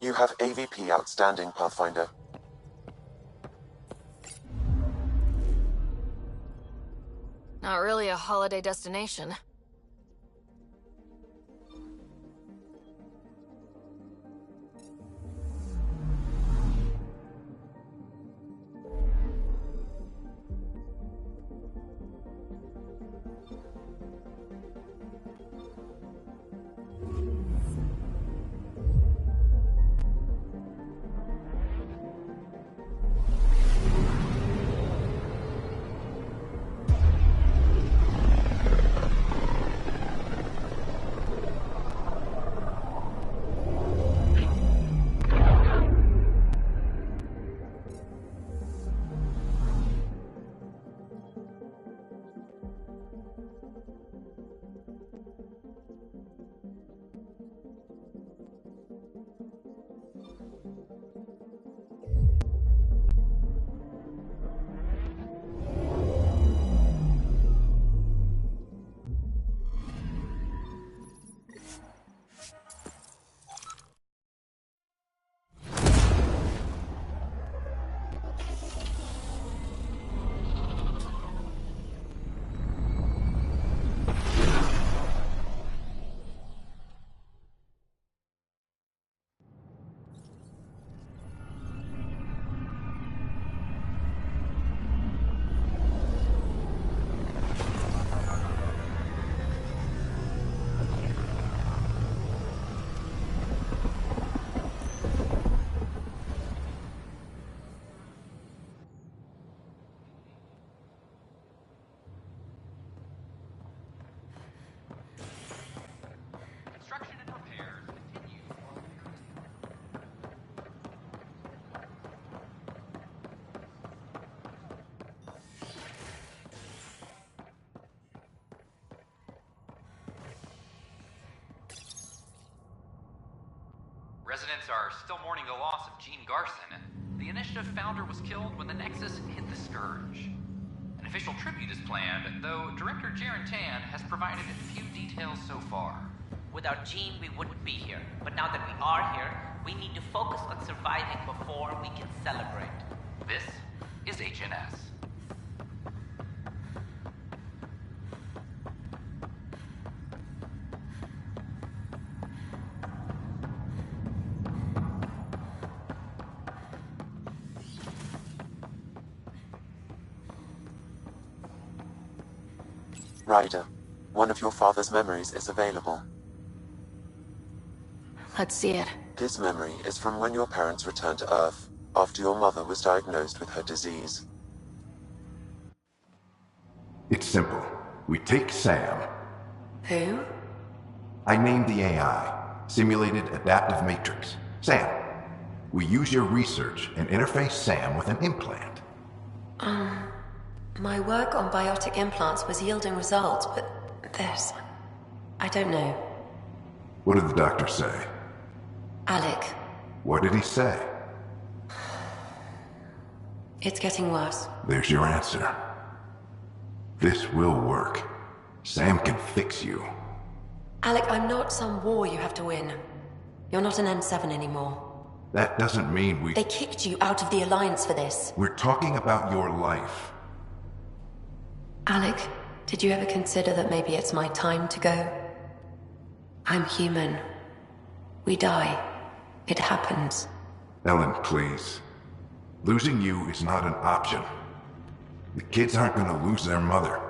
You have AVP outstanding, Pathfinder. Not really a holiday destination. Residents are still mourning the loss of Gene Garson. The Initiative founder was killed when the Nexus hit the Scourge. An official tribute is planned, though Director Jaren Tan has provided few details so far. Without Gene, we wouldn't be here. But now that we are here, we need to focus on surviving before we can celebrate. This is HNS. Ryder, one of your father's memories is available. Let's see it. This memory is from when your parents returned to Earth, after your mother was diagnosed with her disease. It's simple. We take Sam. Who? I named the AI, Simulated Adaptive Matrix. Sam. We use your research and interface Sam with an implant. My work on biotic implants was yielding results, but this... I don't know. What did the doctor say? Alec, What did he say? it's getting worse. There's your answer. This will work. Sam can fix you. Alec, I'm not some war you have to win. You're not an N7 anymore. That doesn't mean we... They kicked you out of the Alliance for this. We're talking about your life. Alec, did you ever consider that maybe it's my time to go? I'm human. We die. It happens. Ellen, please. Losing you is not an option. The kids aren't gonna lose their mother.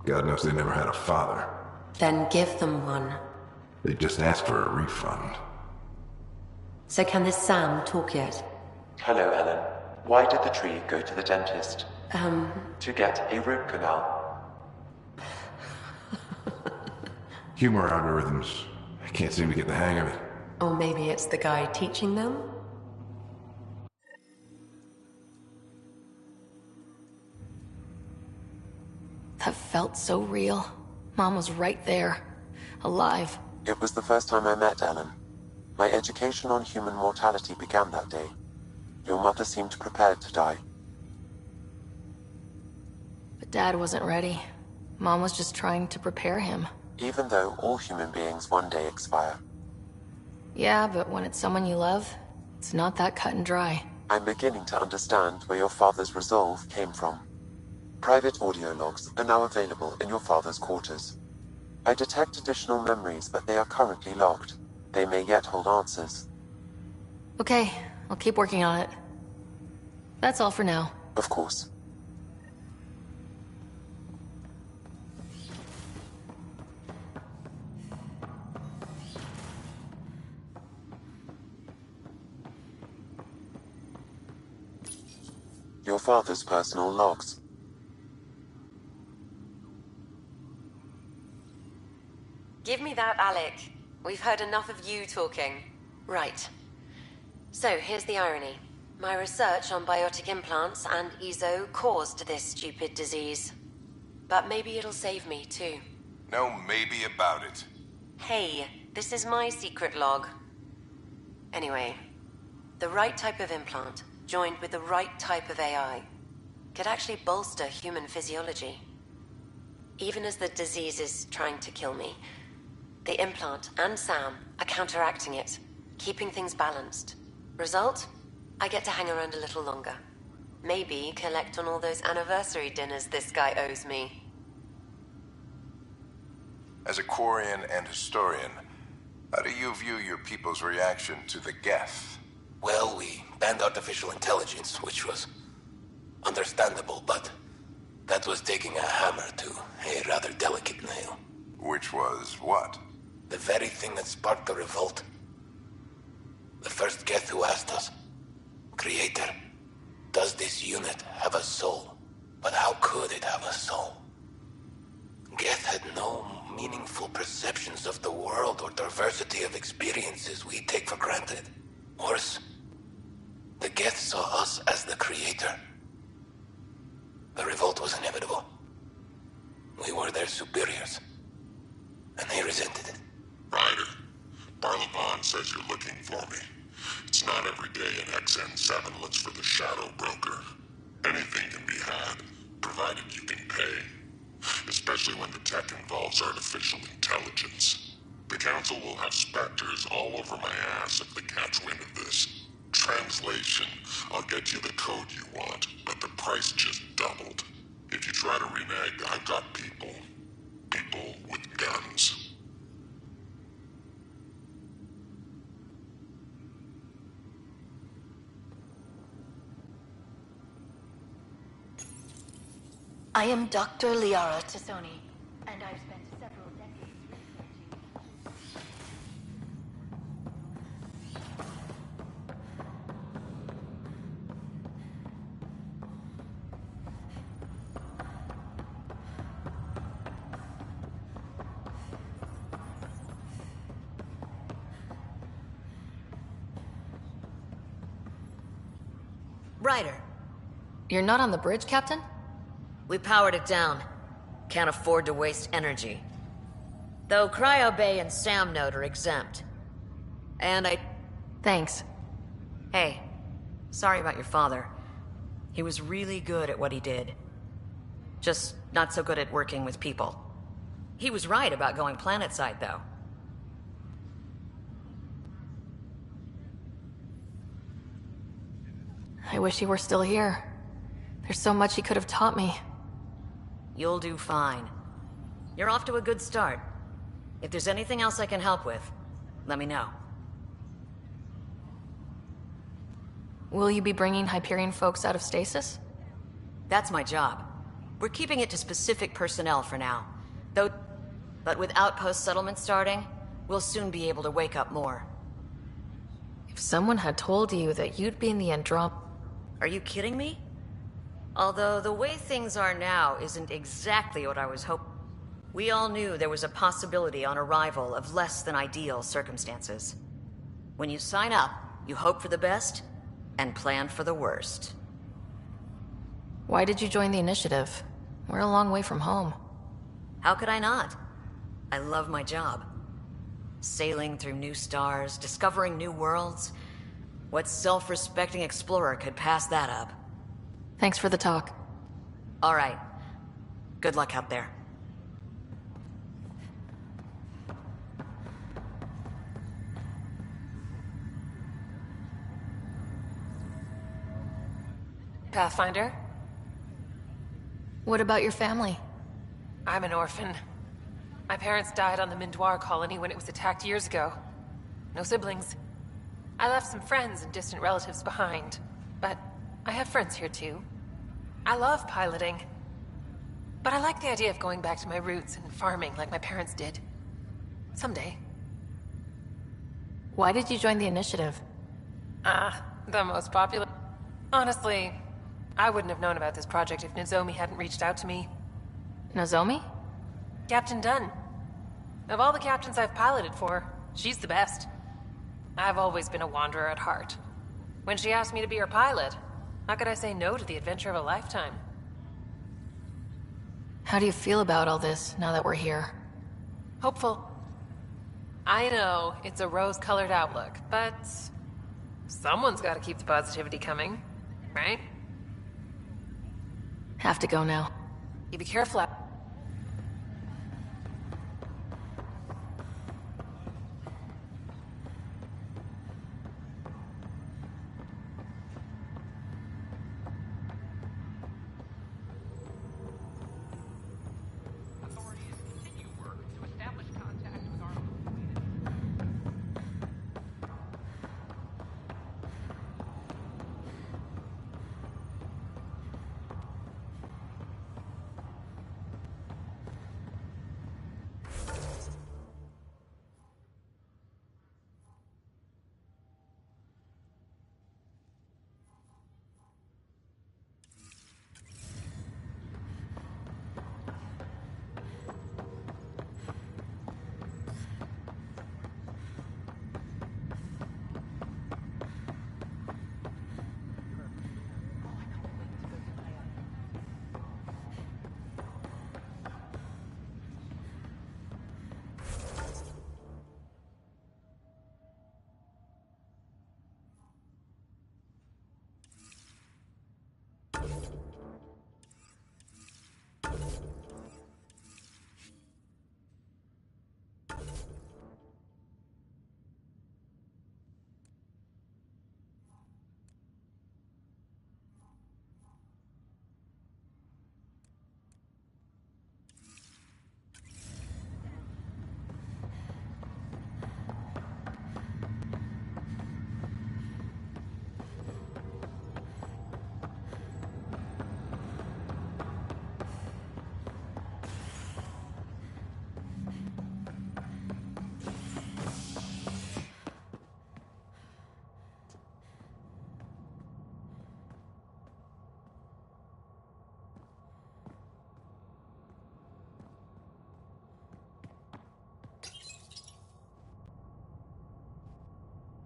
God knows they never had a father. Then give them one. They just asked for a refund. So can this Sam talk yet? Hello, Ellen. Why did the tree go to the dentist? To get a root canal. Humor algorithms. I can't seem to get the hang of it. Or maybe it's the guy teaching them? That felt so real. Mom was right there. Alive. It was the first time I met Ellen. My education on human mortality began that day. Your mother seemed prepared to die. But Dad wasn't ready. Mom was just trying to prepare him. Even though all human beings one day expire. Yeah, but when it's someone you love, it's not that cut and dry. I'm beginning to understand where your father's resolve came from. Private audio logs are now available in your father's quarters. I detect additional memories, but they are currently locked. They may yet hold answers. Okay, I'll keep working on it. That's all for now. Of course. Your father's personal logs. Give me that, Alec. We've heard enough of you talking. Right. So, here's the irony. My research on biotic implants and EZO caused this stupid disease. But maybe it'll save me, too. No maybe about it. Hey, this is my secret log. Anyway, the right type of implant, joined with the right type of AI, could actually bolster human physiology. Even as the disease is trying to kill me, the implant and Sam are counteracting it, keeping things balanced. Result? I get to hang around a little longer. Maybe collect on all those anniversary dinners this guy owes me. As a Quarian and historian, how do you view your people's reaction to the Geth? Well, we banned artificial intelligence, which was understandable, but that was taking a hammer to a rather delicate nail. Which was what? The very thing that sparked the revolt. The first Geth who asked us, Creator, does this unit have a soul? But how could it have a soul? Geth had no meaningful perceptions of the world or diversity of experiences we take for granted. Worse, the Geth saw us as the Creator. The revolt was inevitable. We were their superiors, and they resented it. Ryder, Barlabon says you're looking for me. It's not every day an XN7 looks for the Shadow Broker. Anything can be had, provided you can pay. Especially when the tech involves artificial intelligence. The Council will have specters all over my ass if they catch wind of this. Translation, I'll get you the code you want, but the price just doubled. If you try to renege, I've got people. People with guns. I am Dr. Liara Tassoni, and I've spent several decades researching... Ryder, You're not on the bridge, Captain? we powered it down. Can't afford to waste energy. Though Cryo Bay and Sam Node are exempt. And I... Thanks. Hey, sorry about your father. He was really good at what he did. Just not so good at working with people. He was right about going planetside, though. I wish he were still here. There's so much he could have taught me. You'll do fine. You're off to a good start. If there's anything else I can help with, let me know. Will you be bringing Hyperion folks out of stasis? That's my job. We're keeping it to specific personnel for now. But with outpost settlement starting, we'll soon be able to wake up more. If someone had told you that you'd be in the Andromeda... Are you kidding me? Although the way things are now isn't exactly what I was hoping. We all knew there was a possibility on arrival of less than ideal circumstances. When you sign up, you hope for the best and plan for the worst. Why did you join the initiative? We're a long way from home. How could I not? I love my job. Sailing through new stars, discovering new worlds. What self-respecting explorer could pass that up? Thanks for the talk. All right. Good luck out there. Pathfinder? What about your family? I'm an orphan. My parents died on the Mindoir colony when it was attacked years ago. No siblings. I left some friends and distant relatives behind, but I have friends here too. I love piloting. But I like the idea of going back to my roots and farming like my parents did. Someday. Why did you join the initiative? The most popular... Honestly, I wouldn't have known about this project if Nozomi hadn't reached out to me. Nozomi? Captain Dunn. Of all the captains I've piloted for, she's the best. I've always been a wanderer at heart. When she asked me to be her pilot, how could I say no to the adventure of a lifetime? How do you feel about all this, now that we're here? Hopeful. I know, it's a rose-colored outlook, but... someone's gotta keep the positivity coming, right? Have to go now. You be careful out... Authorities continue work to establish contact with our...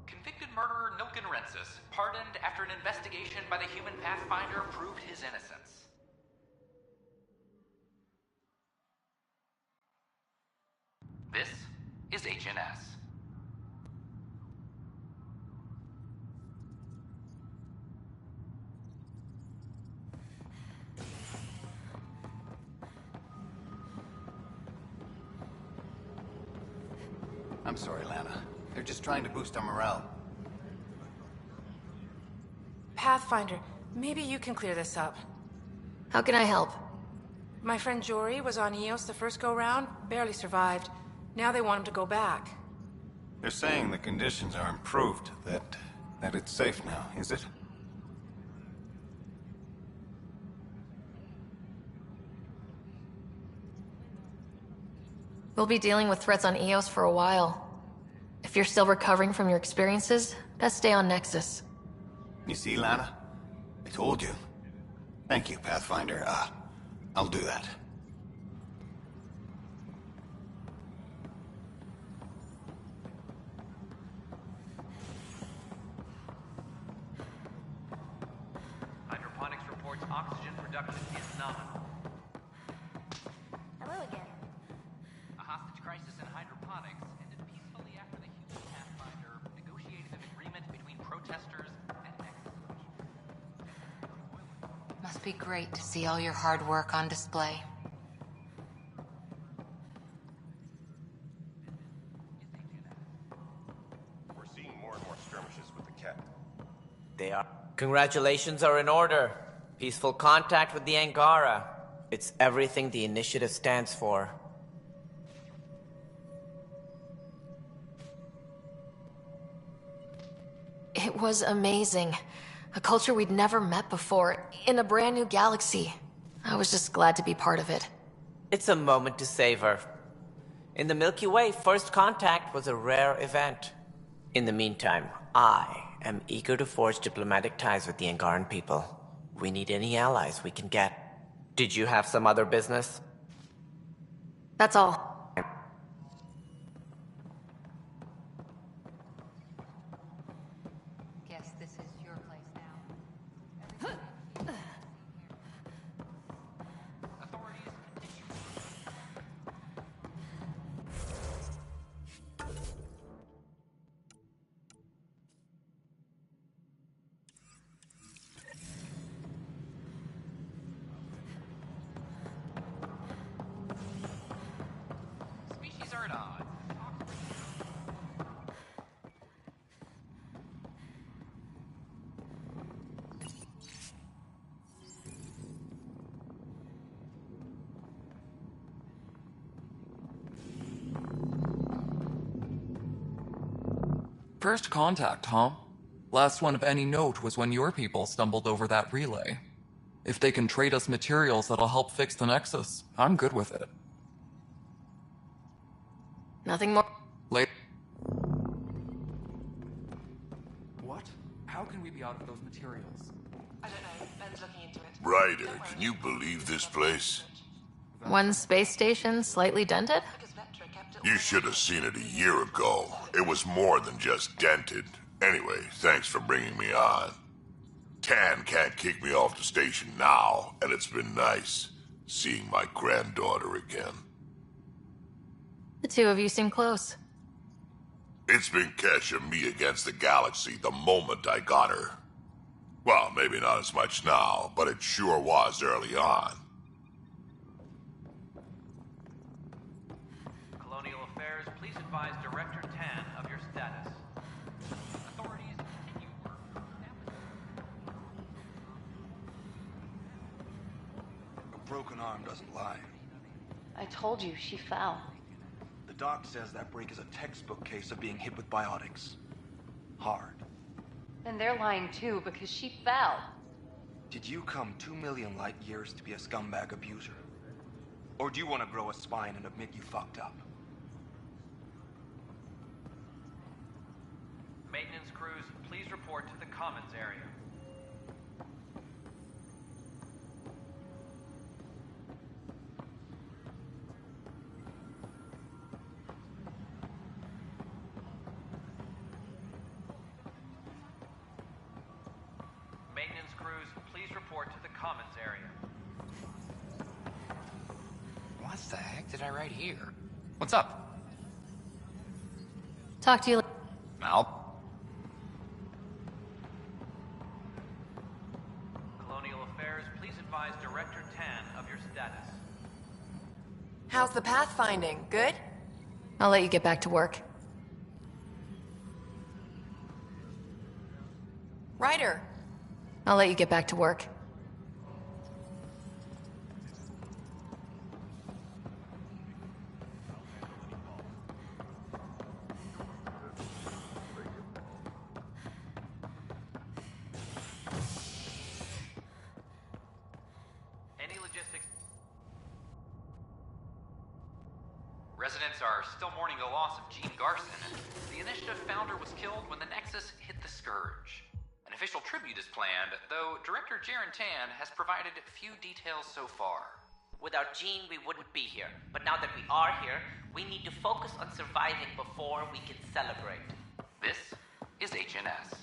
Convicted murderer Nilken Rensis, pardoned after an investigation by the human Pathfinder proved his innocence. This is HNS. I'm sorry, Lana. They're just trying to boost our morale. Pathfinder, maybe you can clear this up. How can I help? My friend Jory was on Eos the first go-round, barely survived. Now they want him to go back. They're saying the conditions are improved, that it's safe now, is it? We'll be dealing with threats on Eos for a while. If you're still recovering from your experiences, best stay on Nexus. You see, Lana? I told you. Thank you, Pathfinder. I'll do that. Hydroponics reports oxygen production is nominal. Hello again. A hostage crisis in hydroponics ended peacefully after the human Pathfinder negotiated an agreement between protesters and Nexus. Must be great to see all your hard work on display. We're seeing more and more skirmishes with the cat. They are. Congratulations are in order. Peaceful contact with the Angara. It's everything the initiative stands for. It was amazing. A culture we'd never met before, in a brand new galaxy. I was just glad to be part of it. It's a moment to savor. In the Milky Way, first contact was a rare event. In the meantime, I am eager to forge diplomatic ties with the Angaran people. We need any allies we can get. Did you have some other business? That's all. Guess this is your place now. Species are at odds. First contact, huh? Last one of any note was when your people stumbled over that relay. If they can trade us materials that'll help fix the Nexus, I'm good with it. Nothing more. Late. What? How can we be out of those materials? I don't know. Ben's looking into it. Ryder, can you believe this place? One space station slightly dented? You should have seen it a year ago. It was more than just dented. Anyway, thanks for bringing me on. Tan can't kick me off the station now, and it's been nice seeing my granddaughter again. The two of you seem close. It's been Kesh and me against the galaxy the moment I got her. Well, maybe not as much now, but it sure was early on. Colonial Affairs, please advise Director Tan of your status. Authorities continue work. A broken arm doesn't lie. I told you, she fell. The doc says that break is a textbook case of being hit with biotics. Hard. And they're lying too, because she fell. Did you come 2 million light years to be a scumbag abuser? Or do you want to grow a spine and admit you fucked up? Maintenance crews, please report to the Commons area. Maintenance crews, please report to the Commons area. What the heck did I write here? What's up? Talk to you later. Mal? Colonial Affairs, please advise Director Tan of your status. How's the pathfinding? Good? I'll let you get back to work. Ryder! I'll let you get back to work. Any logistics? Residents are still mourning the loss of Gene Garson. The initiative founder was killed when the Nexus hit the Scourge. An official tribute is planned, though Director Jaren Tan has provided few details so far. Without Gene, we wouldn't be here. But now that we are here, we need to focus on surviving before we can celebrate. This is HNS.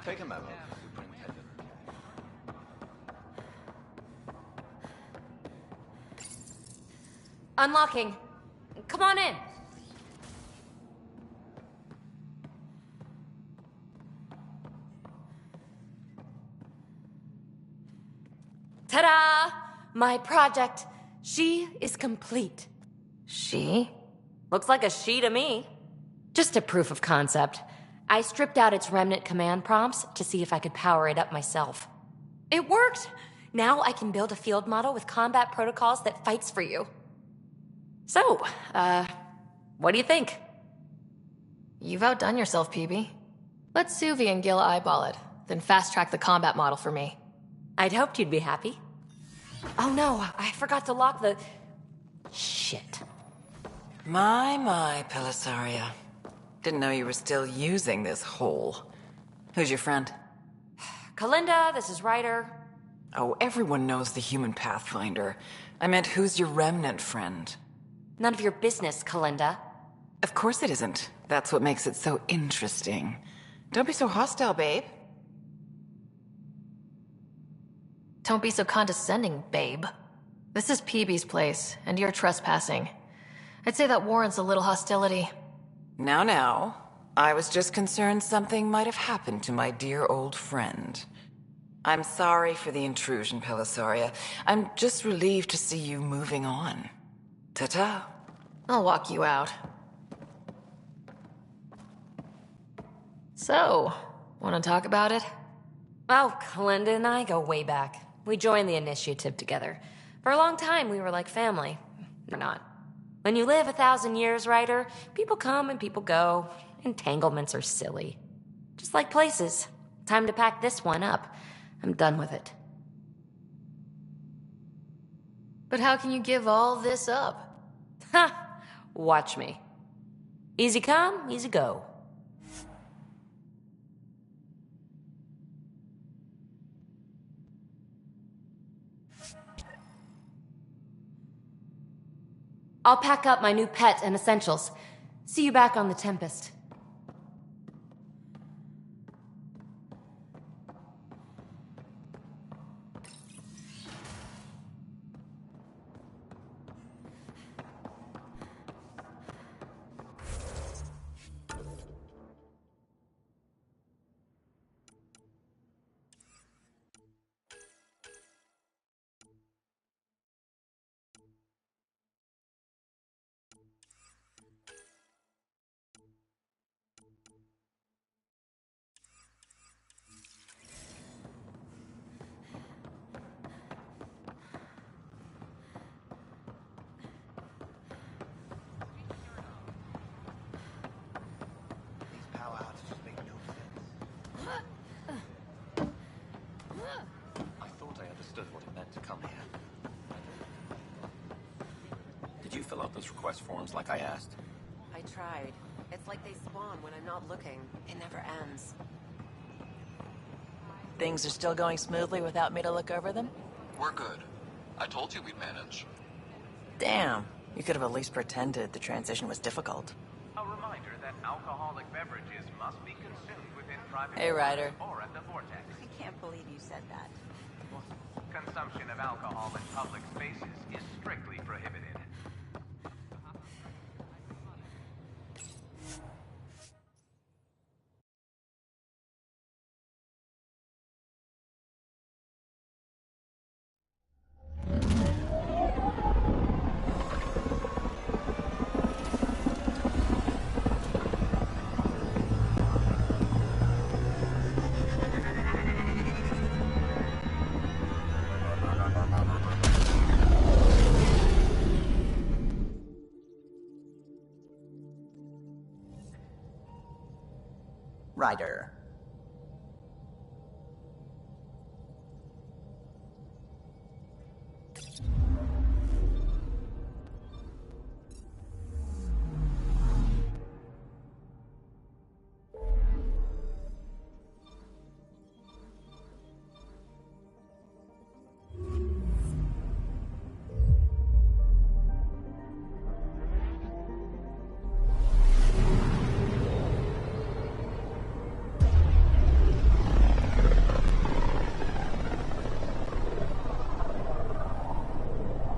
Take a memo, Superintendent. Unlocking. Come on in. Ta-da! My project. She is complete. She? Looks like a she to me. Just a proof of concept. I stripped out its remnant command prompts to see if I could power it up myself. It worked! Now I can build a field model with combat protocols that fights for you. So, what do you think? You've outdone yourself, Peebee. Let Suvi and Gil eyeball it, then fast-track the combat model for me. I'd hoped you'd be happy. Oh no, I forgot to lock the... Shit. My, Pelisaria. Didn't know you were still using this hole. Who's your friend? Kalinda, this is Ryder. Oh, everyone knows the human Pathfinder. I meant, who's your remnant friend? None of your business, Kalinda. Of course it isn't. That's what makes it so interesting. Don't be so hostile, babe. Don't be so condescending, babe. This is Peebee's place, and you're trespassing. I'd say that warrants a little hostility. Now. I was just concerned something might have happened to my dear old friend. I'm sorry for the intrusion, Pelisaria. I'm just relieved to see you moving on. Ta-ta. I'll walk you out. So, want to talk about it? Well, Kalinda and I go way back. We joined the initiative together. For a long time, we were like family. We're not. When you live 1,000 years, Ryder, people come and people go. Entanglements are silly. Just like places. Time to pack this one up. I'm done with it. But how can you give all this up? Ha! Watch me. Easy come, easy go. I'll pack up my new pet and essentials. See you back on the Tempest. Did you fill out those request forms like I asked? I tried. It's like they spawn when I'm not looking. It never ends. Things are still going smoothly without me to look over them? We're good. I told you we'd manage. Damn. You could have at least pretended the transition was difficult. A reminder that alcoholic beverages must be consumed within private Hey, Ryder. or at the vortex. I can't believe you said that. Consumption of alcohol in public spaces is strictly prohibited. Pathfinder.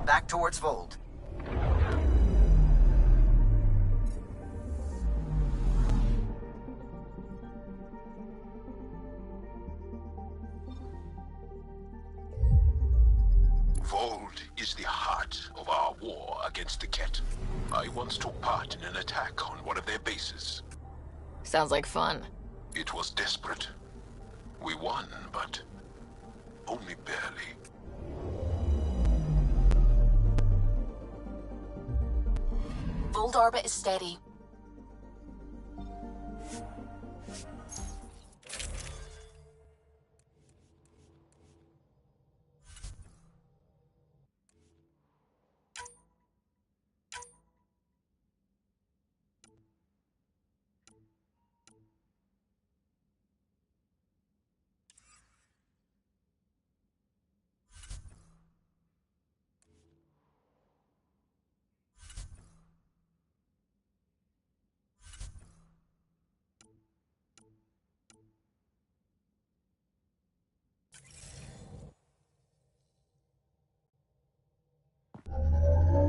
Back towards Vold. Vold is the heart of our war against the Ket. I once took part in an attack on one of their bases. Sounds like fun. It was desperate. We won, but only barely. Vold orbit is steady.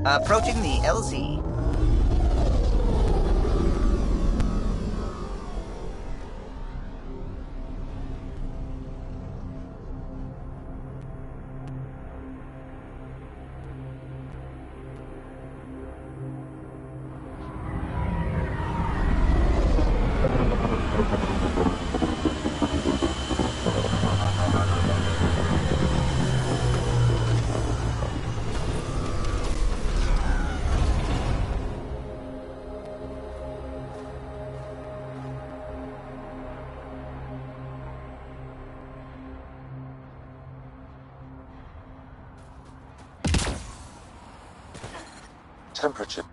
Approaching the LZ. Temperature.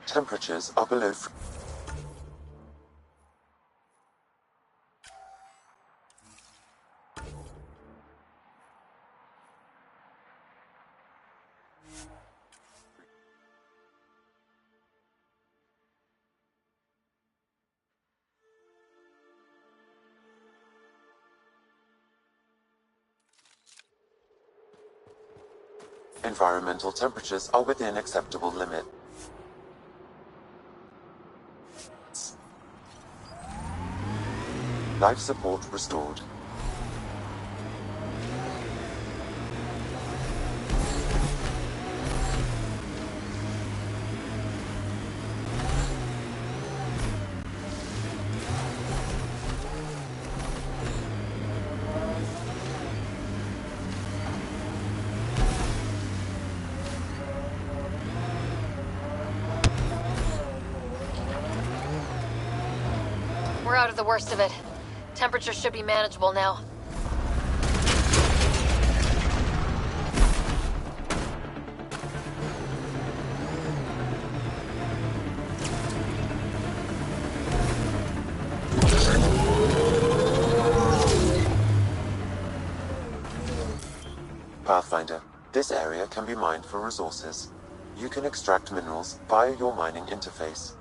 Temperatures are below. Environmental temperatures are within acceptable limit. Life support restored. We're out of the worst of it. Temperature should be manageable now. Pathfinder, this area can be mined for resources. You can extract minerals via your mining interface.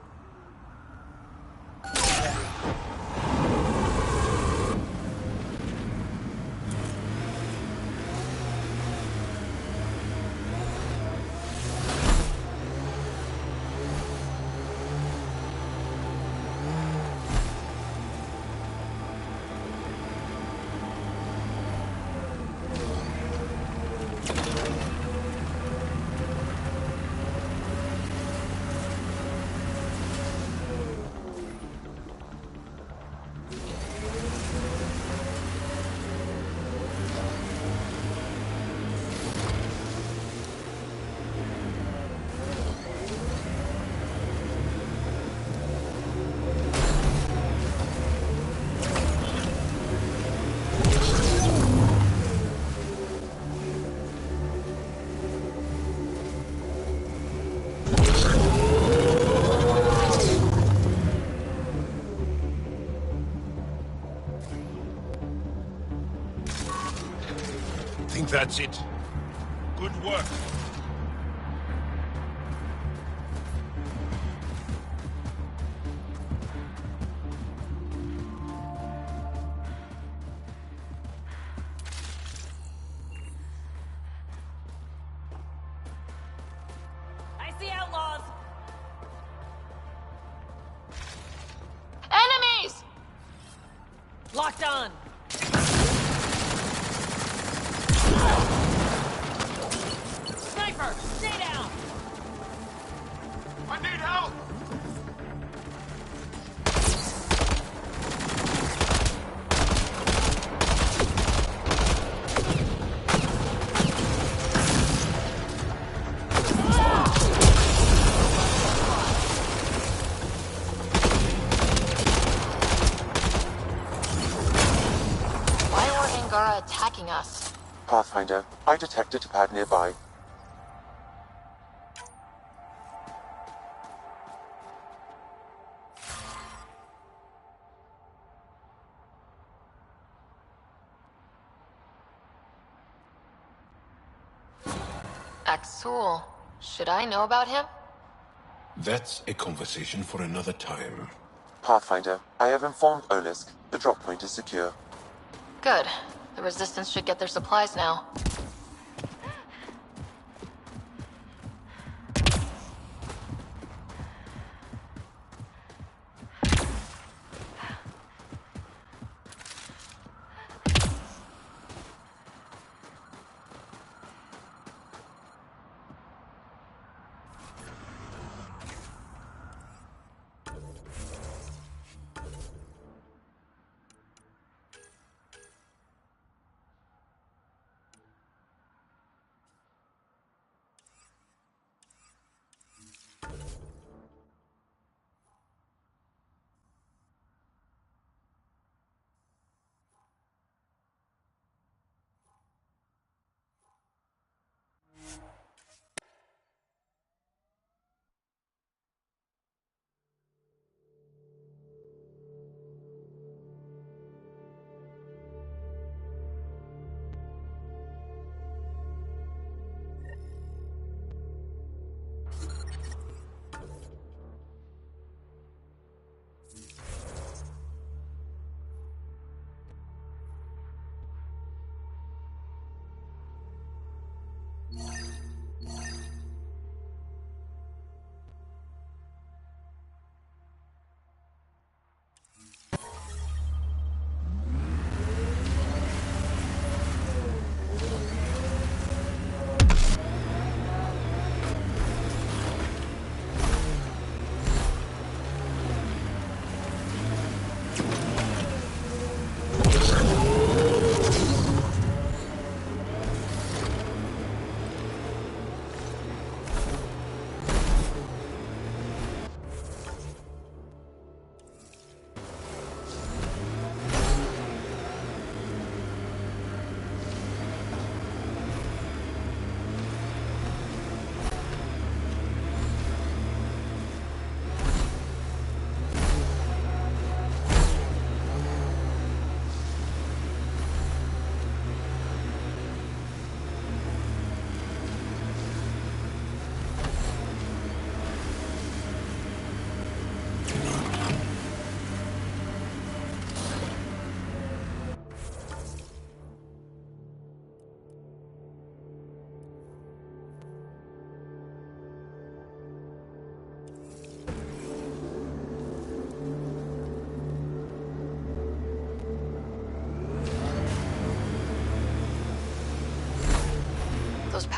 Think that's it. Good work. I see outlaws! Enemies! Locked on! Sniper! Stay down! I need help! Why were Angara attacking us? Pathfinder, I detected a pad nearby. Axul. Should I know about him? That's a conversation for another time. Pathfinder, I have informed Olisk. The drop point is secure. Good. The Resistance should get their supplies now.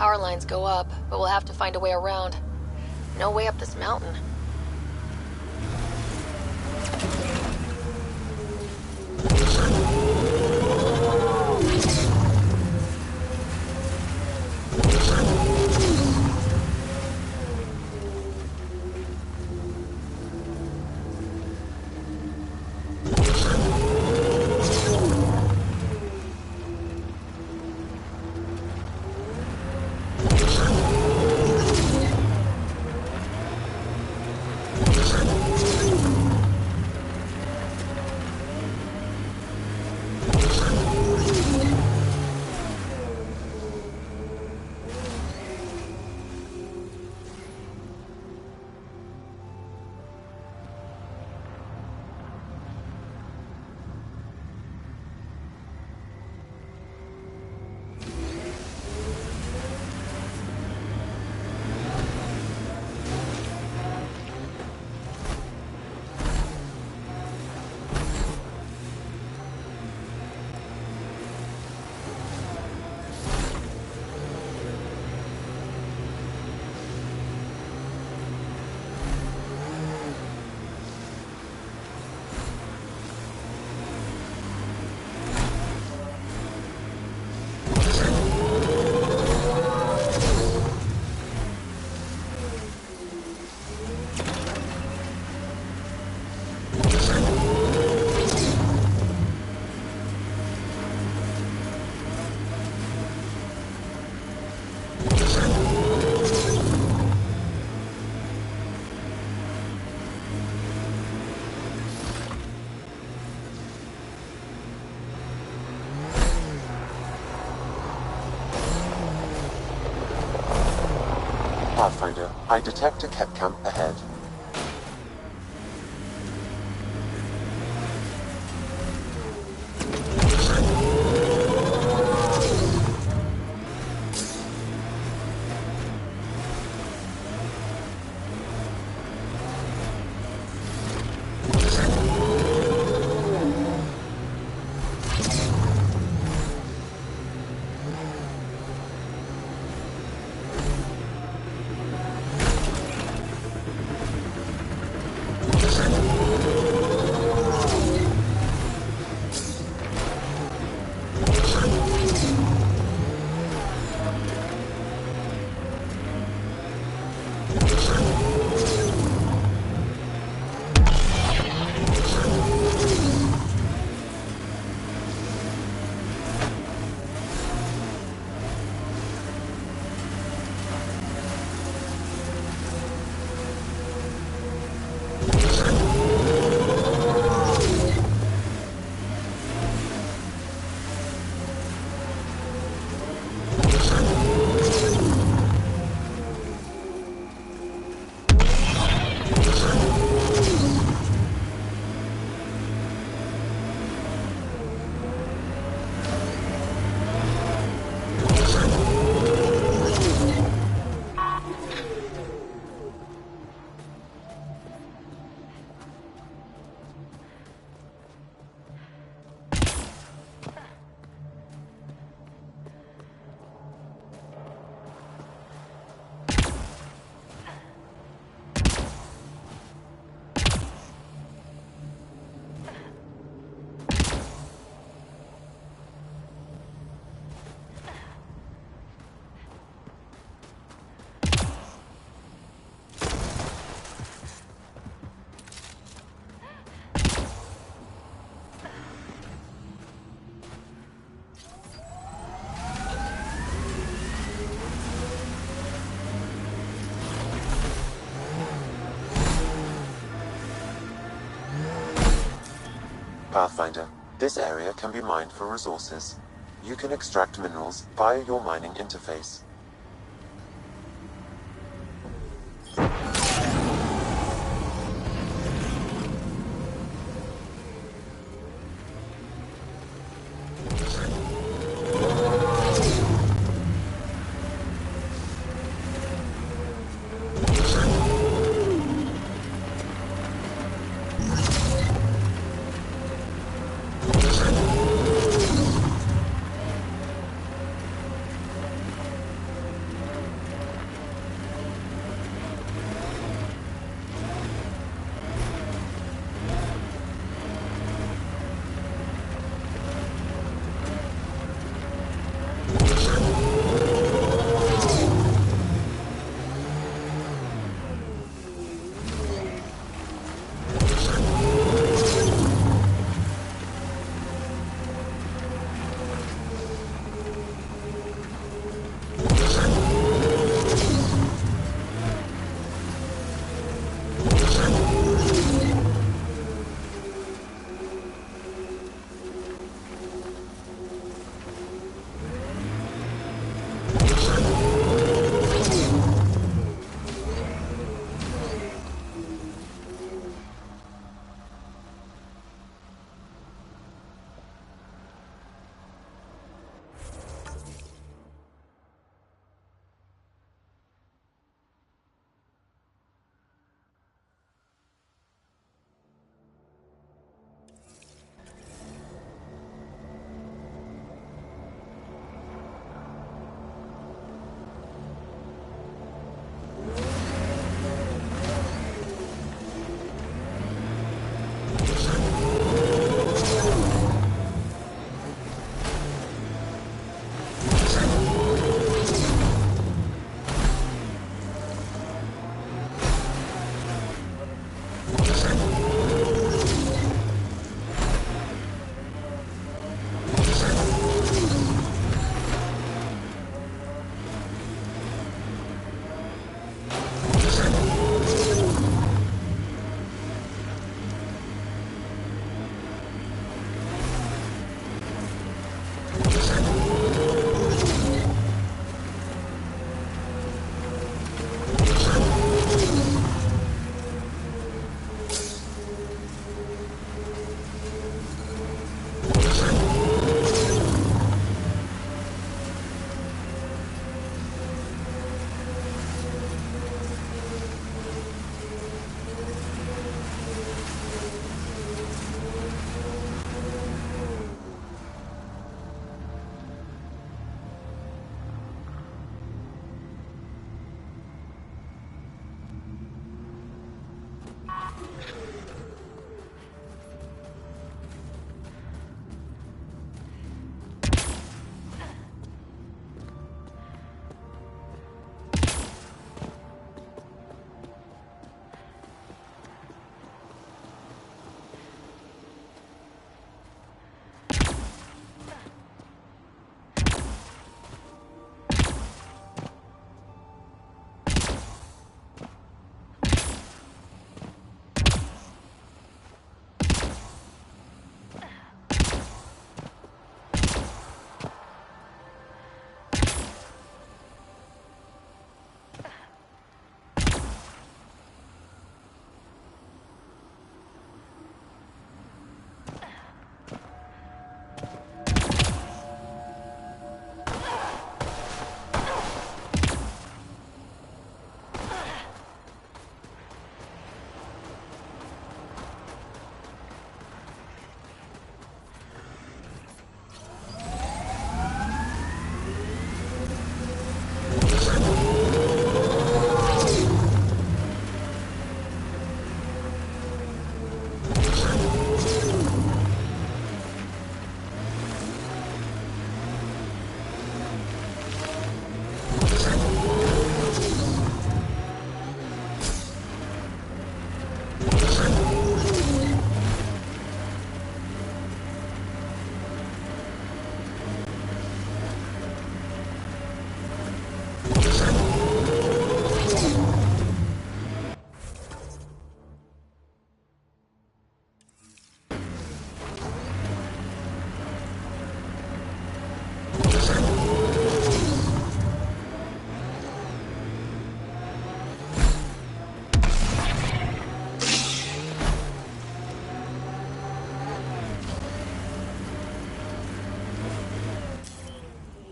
power lines go up, but we'll have to find a way around. No way up this mountain. Pathfinder, I detect a Kep camp ahead. Pathfinder, this area can be mined for resources. You can extract minerals via your mining interface.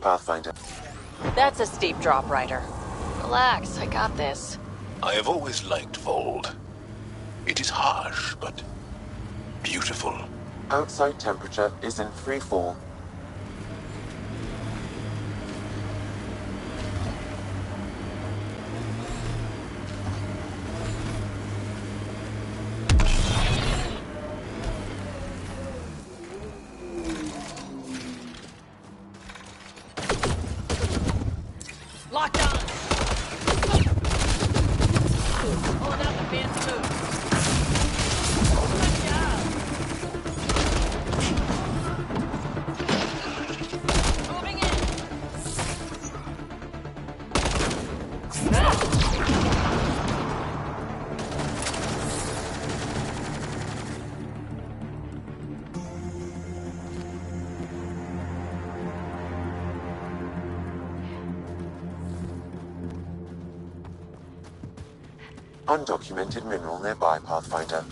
Pathfinder. That's a steep drop, Ryder. Relax, I got this. I have always liked Vold. It is harsh, but beautiful. Outside temperature is in free fall. Locked on! Pulling out the fancy move. Good job! Moving in! Undocumented mineral nearby, Pathfinder.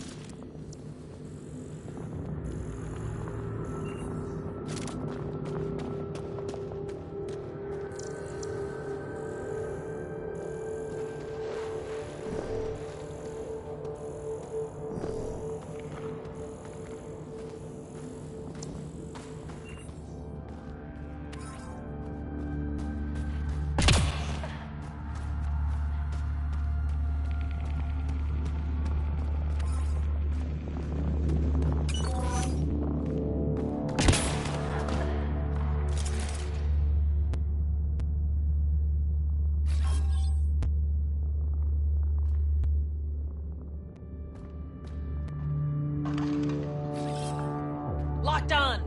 Locked on!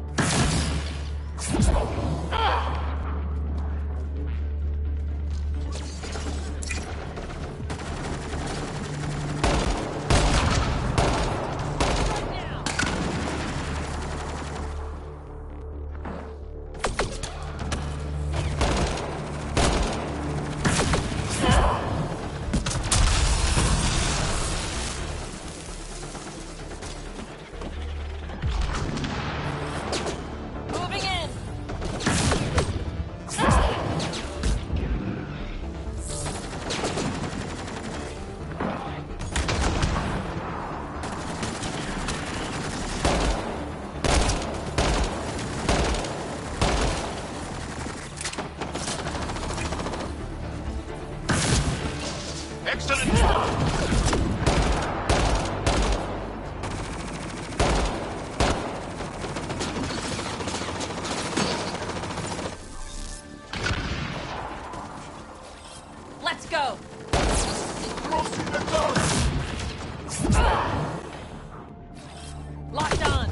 Moving in! Excellent! Let's go! Locked on!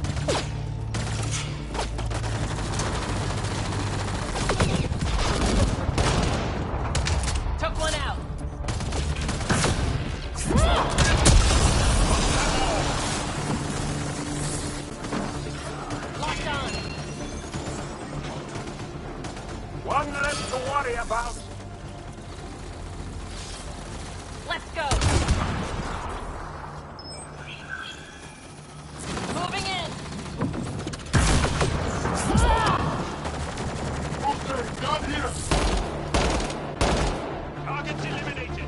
Took one out! Locked on! One less to worry about. Let's go! Moving in! Okay, got here. Targets eliminated.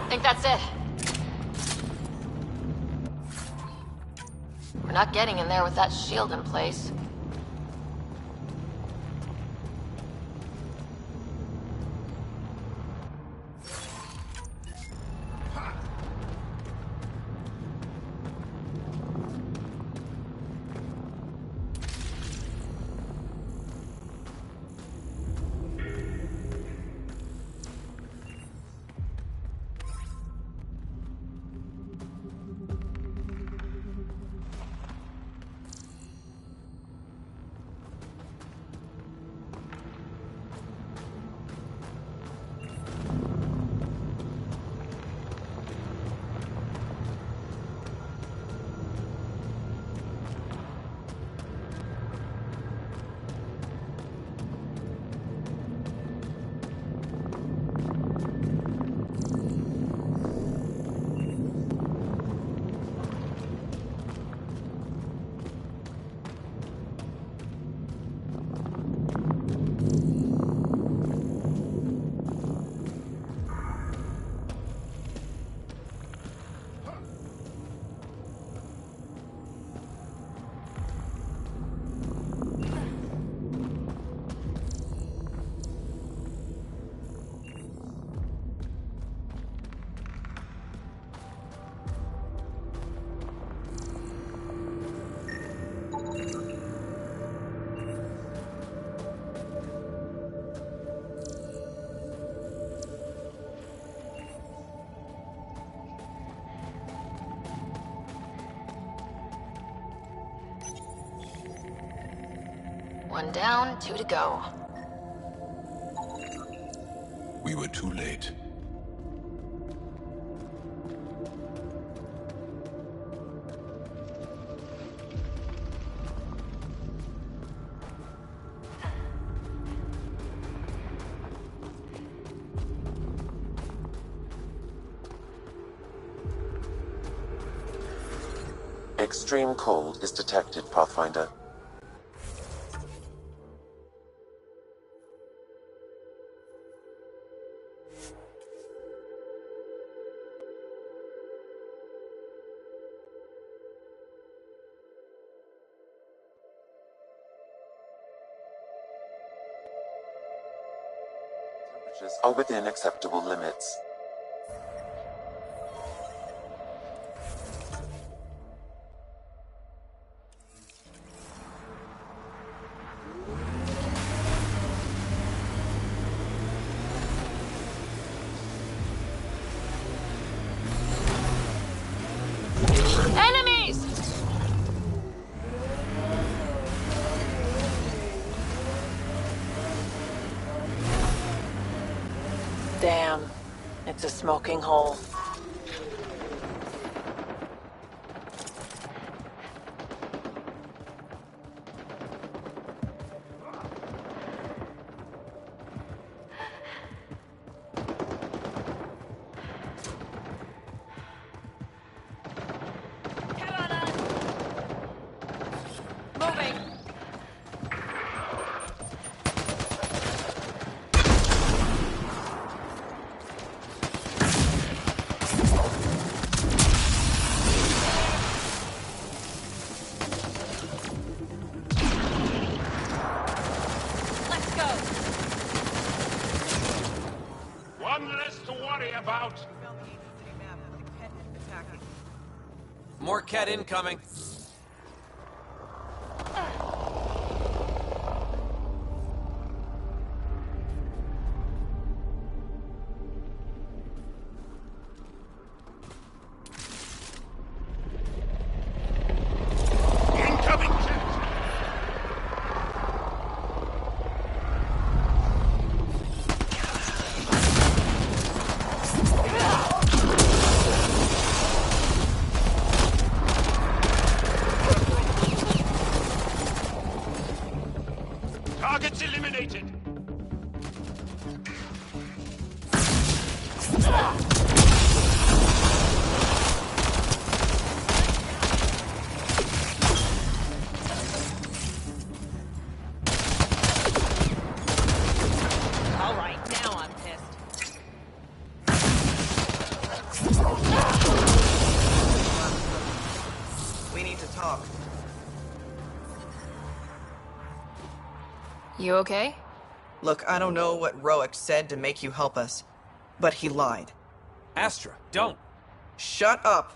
Think that's it. We're not getting in there with that shield in place. One down, 2 to go. We were too late. Extreme cold is detected, Pathfinder. Temperatures are within acceptable limits. Enemies! Damn. It's a smoking hole. One less to worry about. More Ket incoming. Incoming jet. Targets eliminated. All right, now I'm pissed. We need to talk. You okay? Look, I don't know what Roic said to make you help us, but he lied. Astra, don't. Shut up!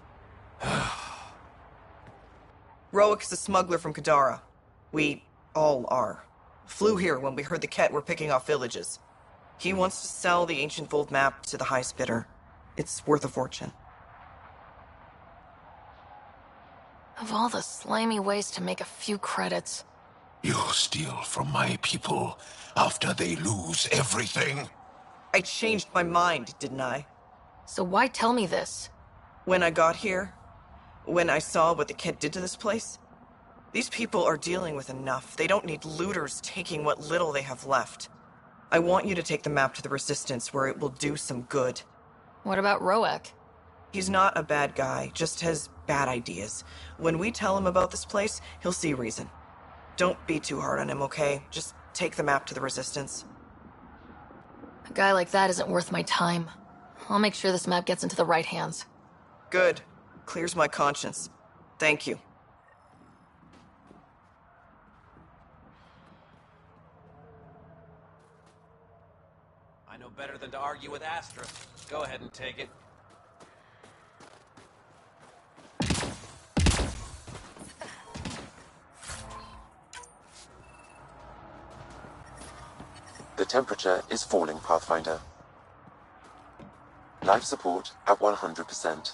Roic's a smuggler from Kadara. We all are. Flew here when we heard the Ket were picking off villages. He wants to sell the ancient Vold map to the highest bidder. It's worth a fortune. Of all the slimy ways to make a few credits. You steal from my people after they lose everything? I changed my mind, didn't I? So why tell me this? When I got here, when I saw what the Ket did to this place, these people are dealing with enough. They don't need looters taking what little they have left. I want you to take the map to the Resistance where it will do some good. What about Roic? He's not a bad guy, just has bad ideas. When we tell him about this place, he'll see reason. Don't be too hard on him, okay? Just take the map to the Resistance. A guy like that isn't worth my time. I'll make sure this map gets into the right hands. Good. Clears my conscience. Thank you. I know better than to argue with Astra. Go ahead and take it. The temperature is falling, Pathfinder. Life support at 100%.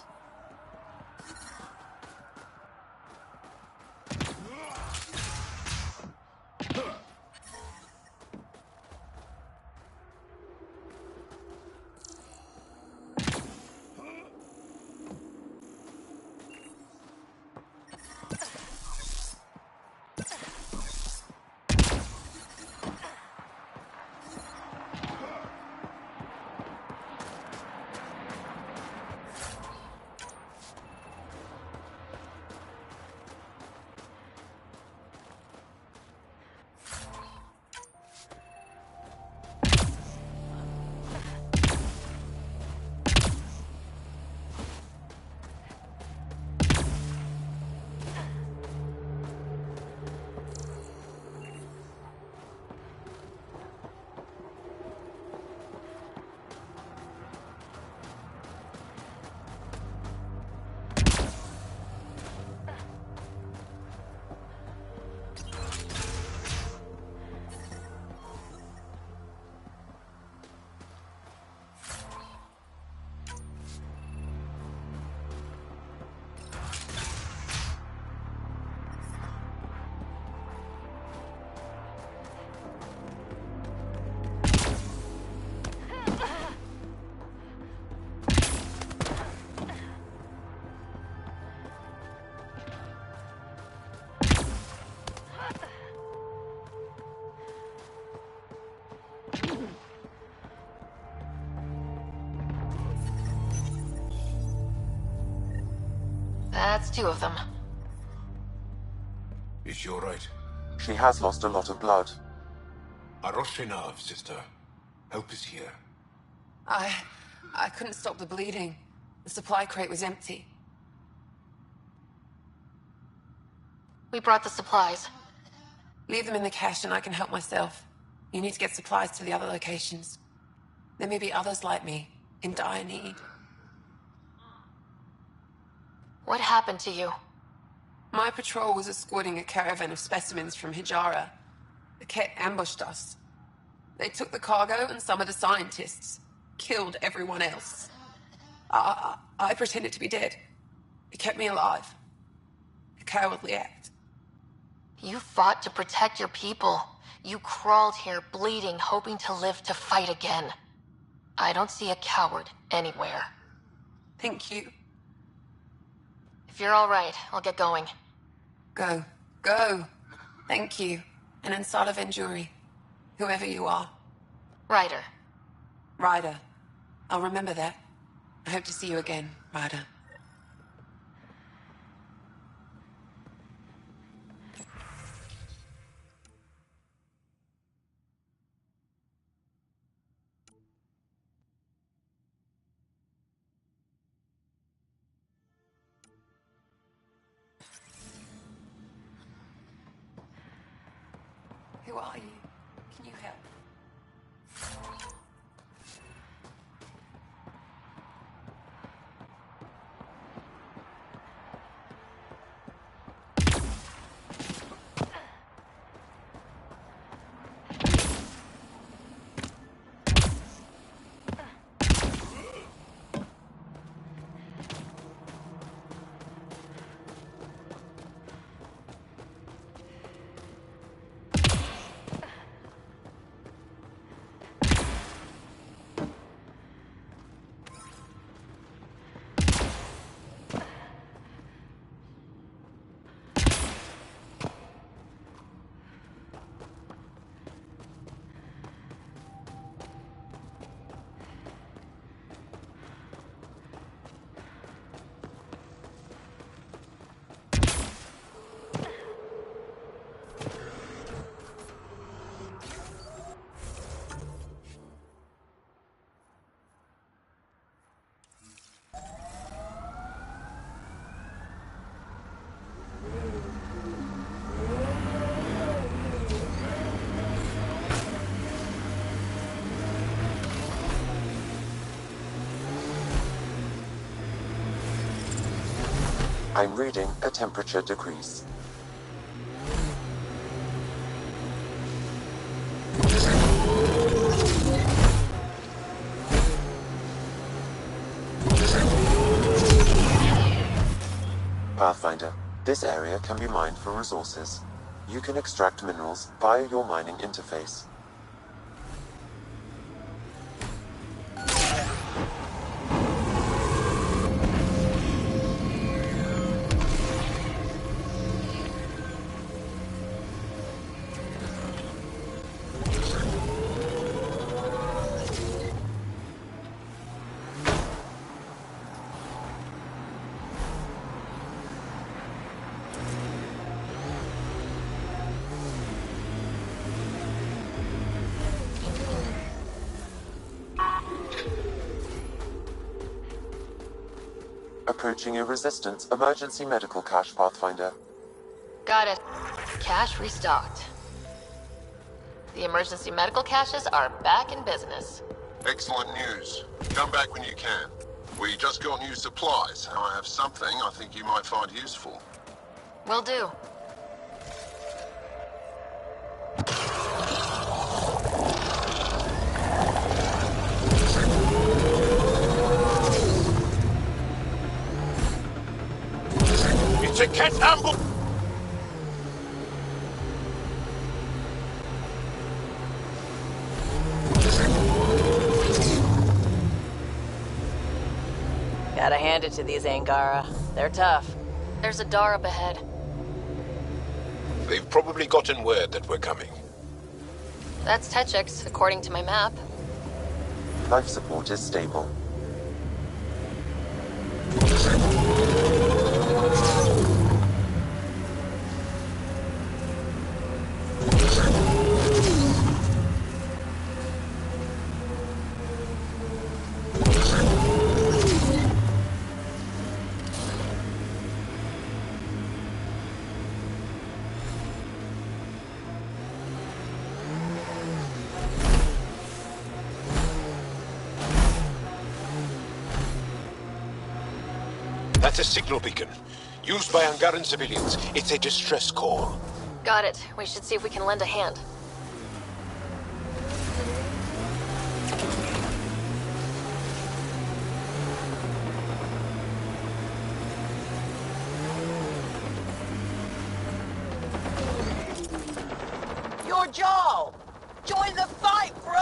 That's 2 of them. Is she alright? She has lost a lot of blood. Aroshenav, sister. Help is here. I couldn't stop the bleeding. The supply crate was empty. We brought the supplies. Leave them in the cache and I can help myself. You need to get supplies to the other locations. There may be others like me, in dire need. What happened to you? My patrol was escorting a caravan of specimens from Hijara. The Ket ambushed us. They took the cargo and some of the scientists. Killed everyone else. I pretended to be dead. It kept me alive. A cowardly act. You fought to protect your people. You crawled here bleeding, hoping to live to fight again. I don't see a coward anywhere. Thank you. If you're all right, I'll get going. Go. Go. Thank you. And Ansala Venjuri. Whoever you are. Ryder. Ryder. I'll remember that. I hope to see you again, Ryder. Who are you? Can you help? I'm reading a temperature decrease. Pathfinder, this area can be mined for resources. You can extract minerals via your mining interface. Approaching a resistance emergency medical cache, Pathfinder. Got it. Cache restocked. The emergency medical caches are back in business. Excellent news. Come back when you can. We just got new supplies, and I have something I think you might find useful. Will do. It's a cat ambush! Gotta hand it to these Angara. They're tough. There's a door up ahead. They've probably gotten word that we're coming. That's Techix, according to my map. Life support is stable. That's a signal beacon. Used by Angaran civilians. It's a distress call. Got it. We should see if we can lend a hand. You're Jarl! Join the fight, brother!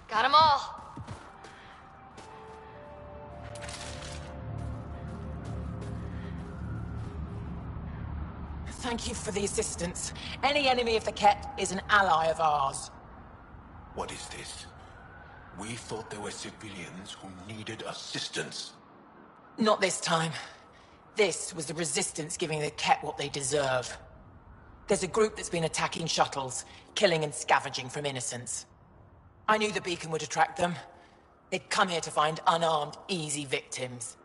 Got 'em all. Thank you for the assistance. Any enemy of the Ket is an ally of ours. What is this? We thought there were civilians who needed assistance. Not this time. This was the Resistance giving the Ket what they deserve. There's a group that's been attacking shuttles, killing and scavenging from innocents. I knew the beacon would attract them. They'd come here to find unarmed, easy victims.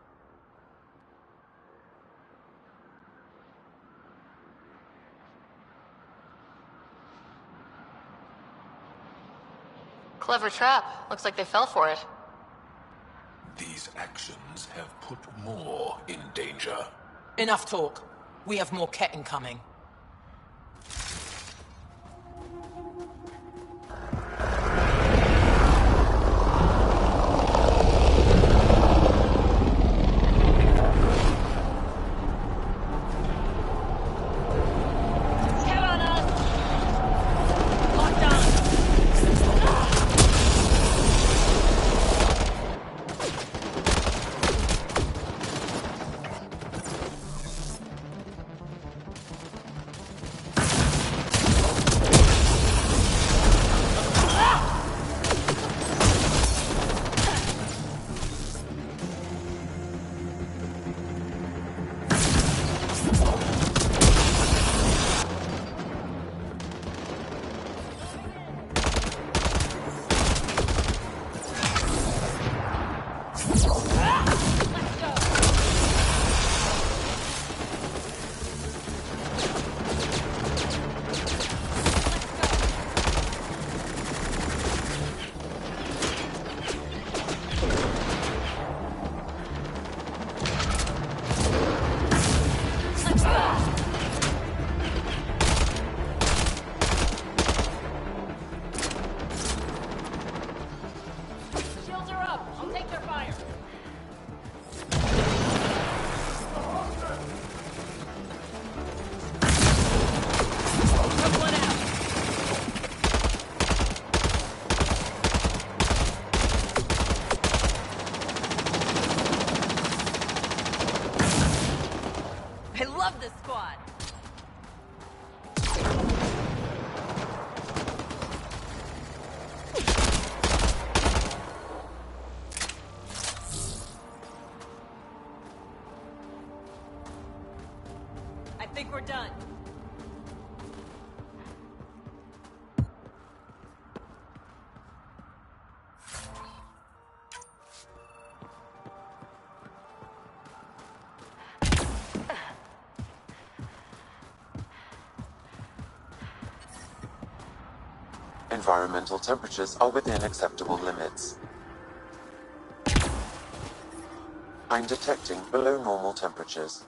Clever trap. Looks like they fell for it. These actions have put more in danger. Enough talk. We have more Ket incoming. I think we're done. Environmental temperatures are within acceptable limits. I'm detecting below normal temperatures.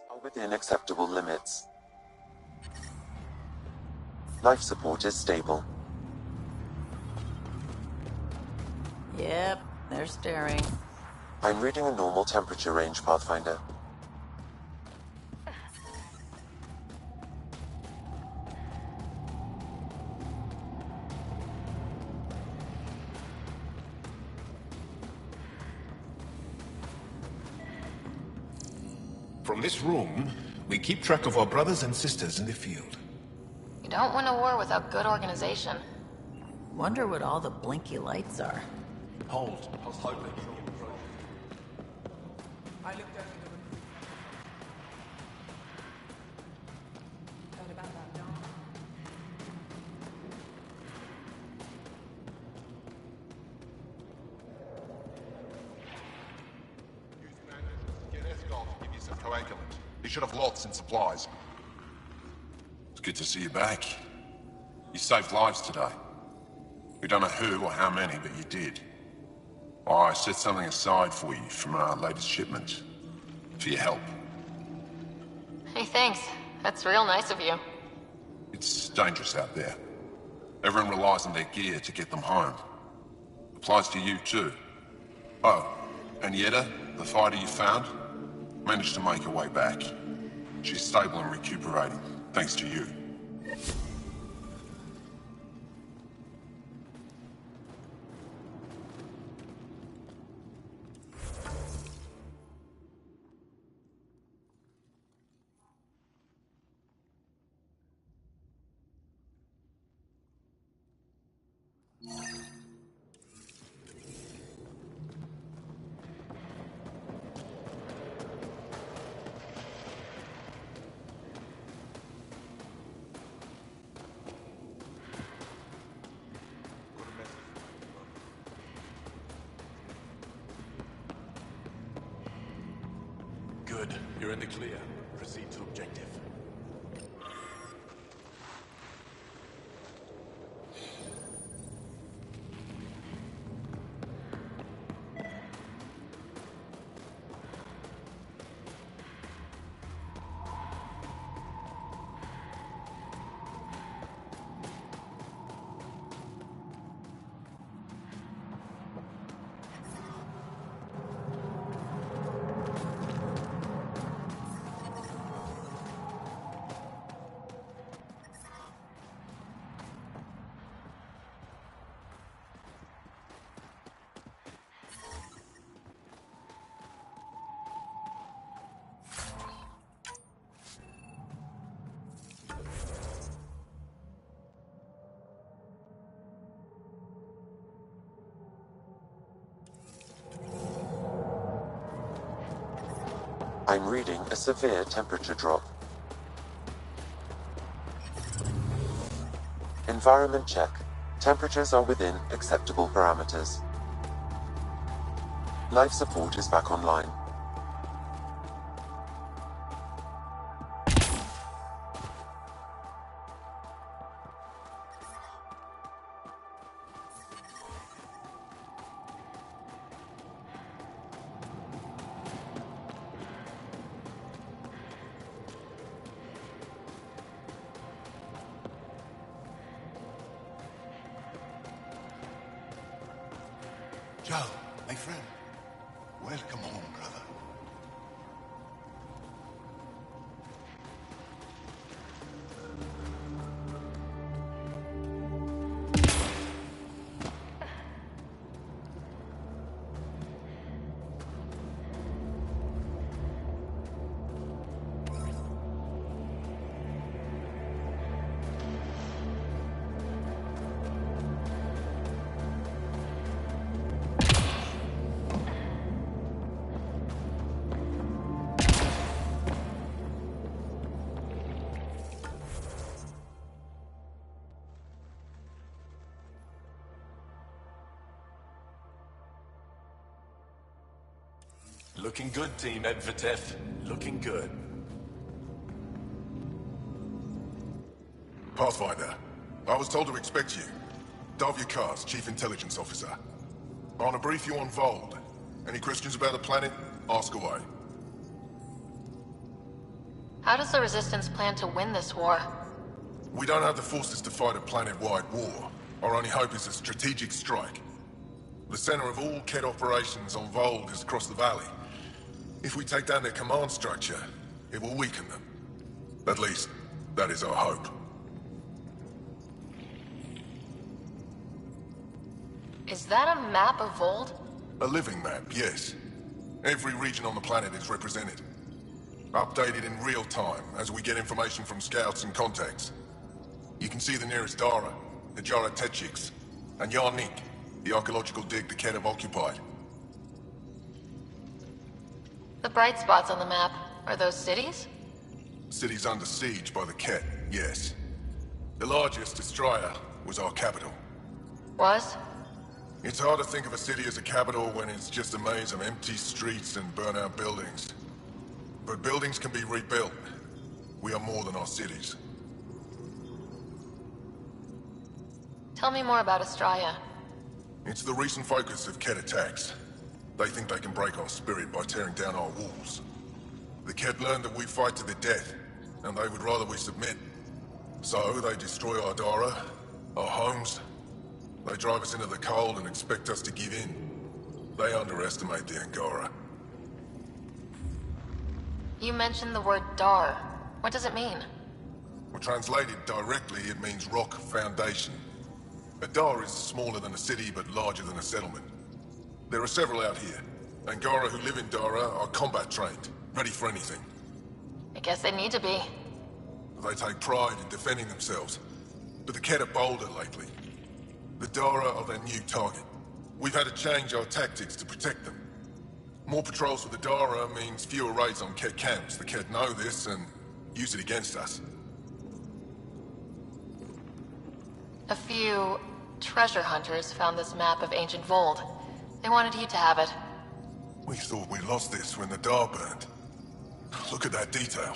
Are within acceptable limits. Life support is stable. Yep, they're staring. I'm reading a normal temperature range, Pathfinder. From this room, we keep track of our brothers and sisters in the field. You don't win a war without good organization. Wonder what all the blinky lights are. Hold. I was hoping. I looked over the room. Heard about that dog. Get Escort to give you some coagulant. You should have lots in supplies. It's good to see you back. You saved lives today. We don't know who or how many, but you did. I set something aside for you from our latest shipment. For your help. Hey, thanks. That's real nice of you. It's dangerous out there. Everyone relies on their gear to get them home. Applies to you too. Oh, and Yetta, the fighter you found, managed to make her way back. She's stable and recuperating, thanks to you. Good. You're in the clear. Proceed to objective. I'm reading a severe temperature drop. Environment check. Temperatures are within acceptable parameters. Life support is back online. Joe, my friend, welcome home, brother. Looking good, Team Edvitef. Looking good. Pathfinder, I was told to expect you. Davia Kars, Chief Intelligence Officer. I want to brief you on Vold. Any questions about the planet? Ask away. How does the Resistance plan to win this war? We don't have the forces to fight a planet-wide war. Our only hope is a strategic strike. The center of all Kett operations on Vold is across the valley. If we take down their command structure, it will weaken them. At least, that is our hope. Is that a map of Vold? A living map, yes. Every region on the planet is represented. Updated in real time, as we get information from scouts and contacts. You can see the nearest Dara, the Jara Tetchiks, and Yarnik, the archaeological dig the Kett have occupied. The bright spots on the map, are those cities? Cities under siege by the Kett, yes. The largest, Destroyer, was our capital. Was? It's hard to think of a city as a capital when it's just a maze of empty streets and burnt-out buildings. But buildings can be rebuilt. We are more than our cities. Tell me more about Astraea. It's the recent focus of Kett attacks. They think they can break our spirit by tearing down our walls. The Kett learned that we fight to the death, and they would rather we submit. So they destroy our Dara, our homes. They drive us into the cold and expect us to give in. They underestimate the Angara. You mentioned the word Dar. What does it mean? Well, translated directly, it means rock foundation. A Dar is smaller than a city, but larger than a settlement. There are several out here. Angara who live in Dara are combat trained, ready for anything. I guess they need to be. They take pride in defending themselves. But the Kett are bolder lately. The Dara are their new target. We've had to change our tactics to protect them. More patrols with the Dara means fewer raids on Kett camps. The Kett know this and use it against us. A few treasure hunters found this map of ancient Vold. They wanted you to have it. We thought we lost this when the Dar burned. Look at that detail.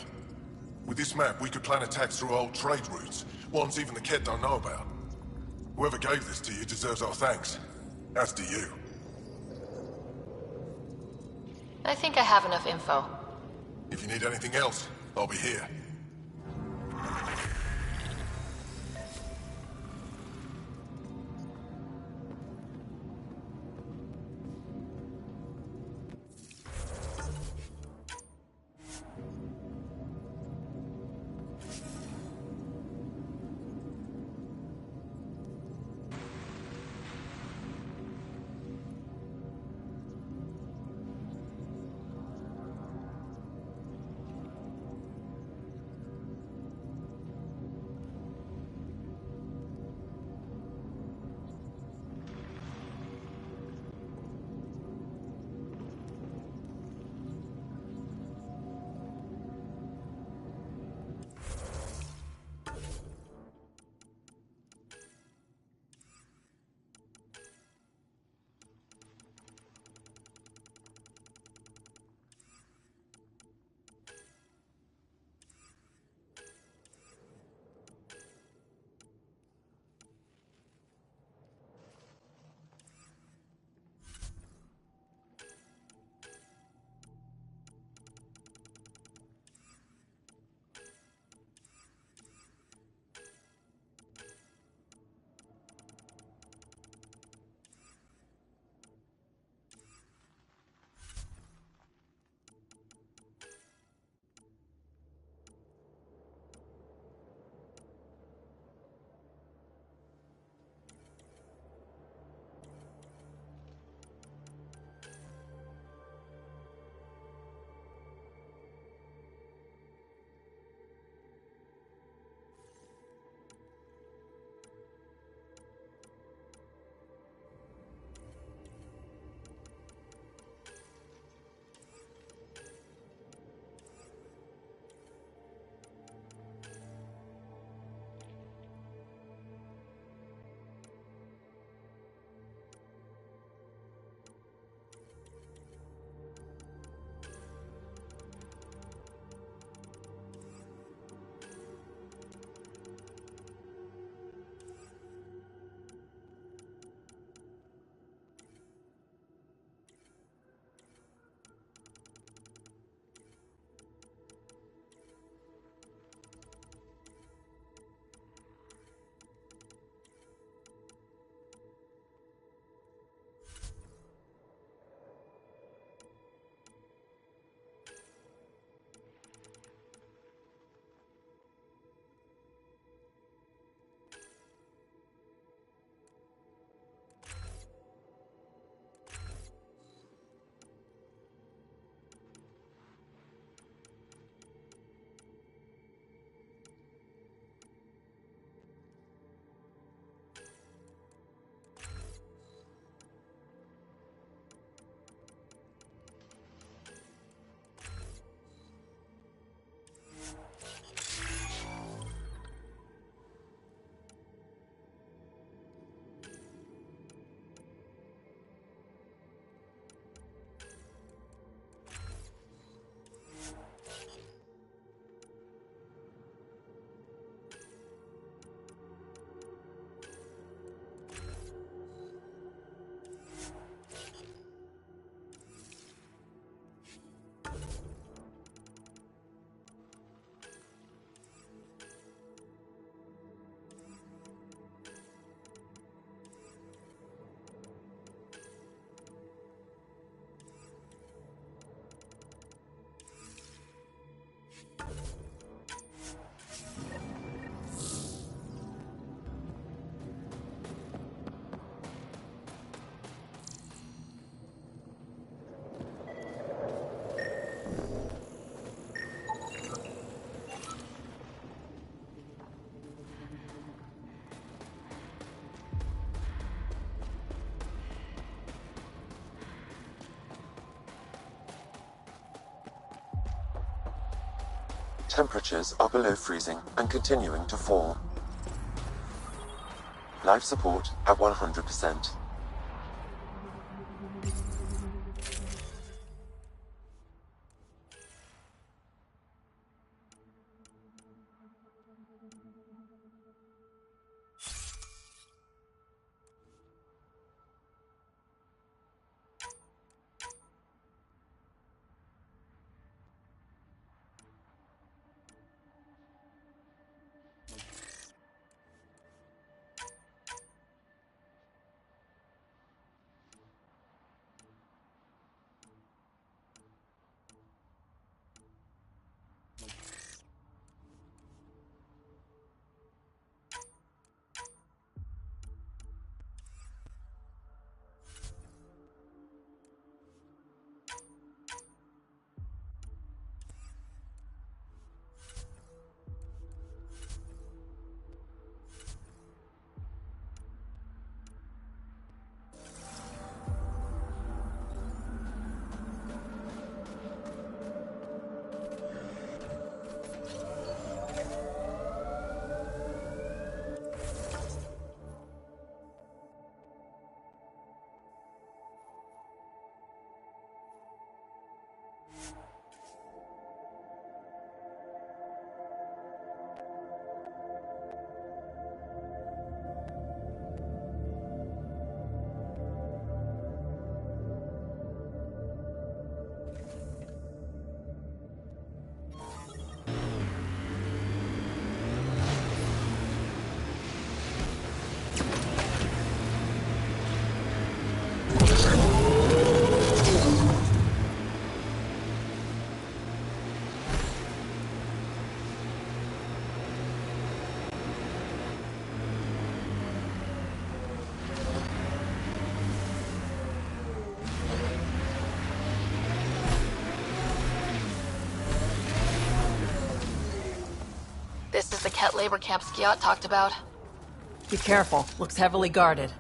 With this map, we could plan attacks through old trade routes, ones even the Kett don't know about. Whoever gave this to you deserves our thanks. As do you. I think I have enough info. If you need anything else, I'll be here. Temperatures are below freezing and continuing to fall. Life support at 100%. Ket labor camp Skiat talked about. Be careful. Looks heavily guarded.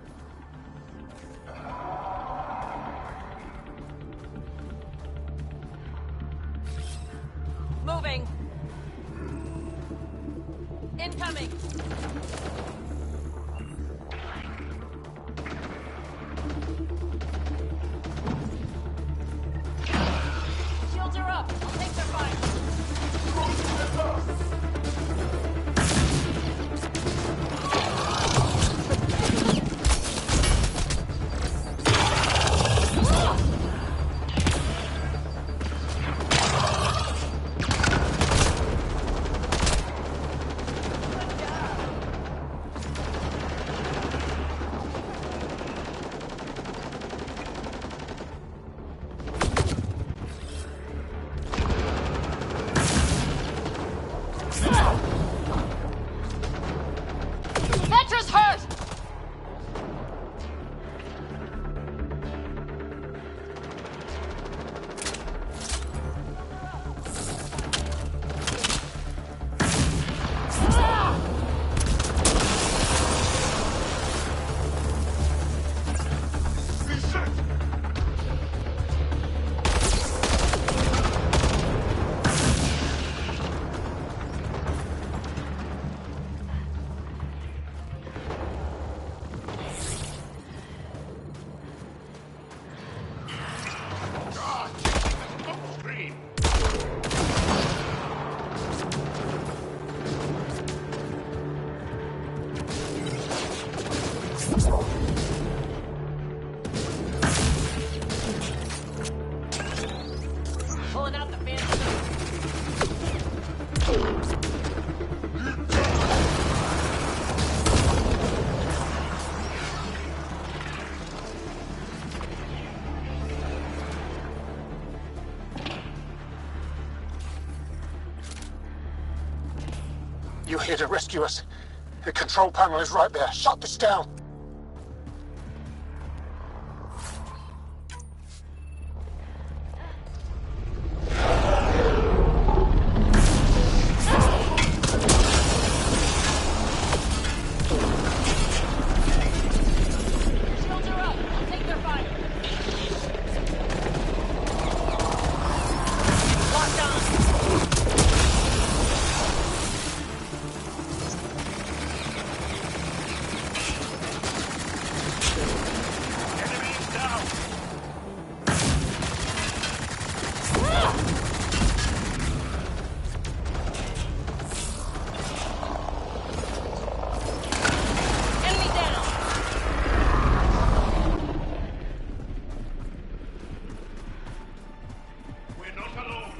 Moving. Incoming. Shields are up. I'll take their fire. Vetra's hurt! Pulling out the fancy. You're here to rescue us. The control panel is right there. Shut this down. Shields are up. I'll take their fire. Locked on. Enemy down. We're not alone.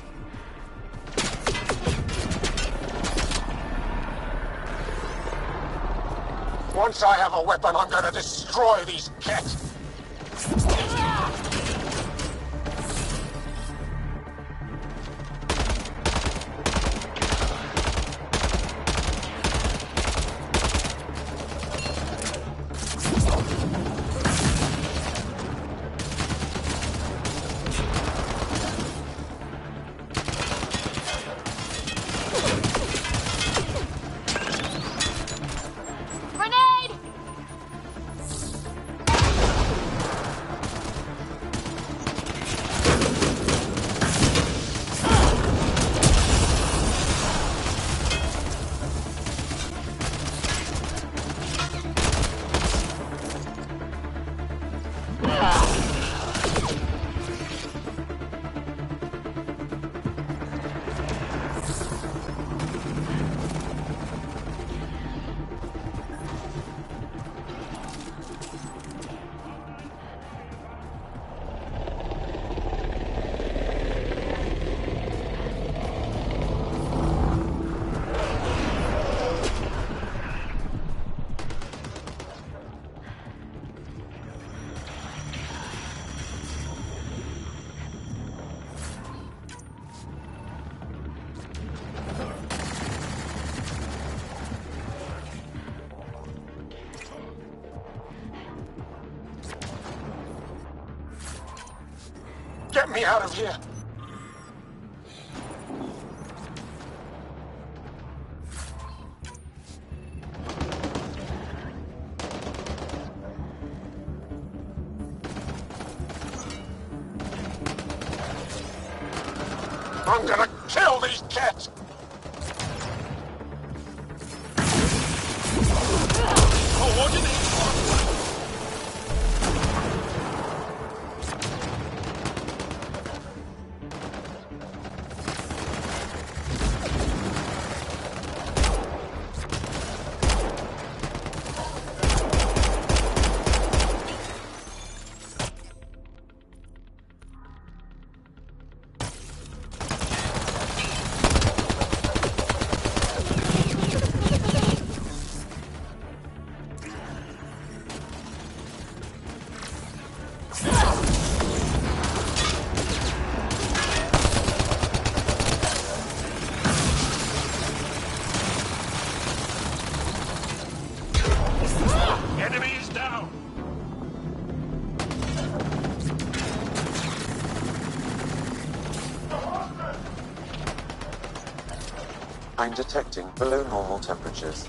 Once I have a weapon, I'm gonna destroy these cats. Grenade! Get me out of here. I'm gonna kill these cats! Enemy is down! I'm detecting below normal temperatures.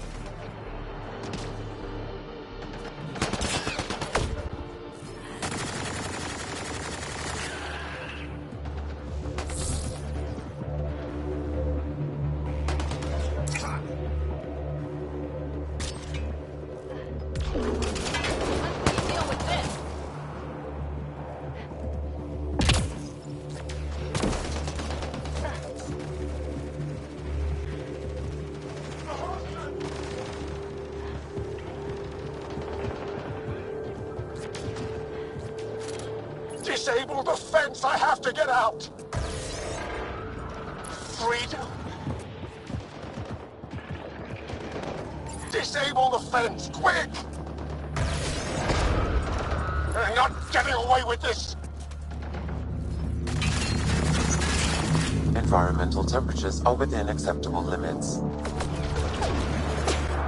Disable the fence! I have to get out! Freedom! Disable the fence, quick! You're not getting away with this! Environmental temperatures are within acceptable limits.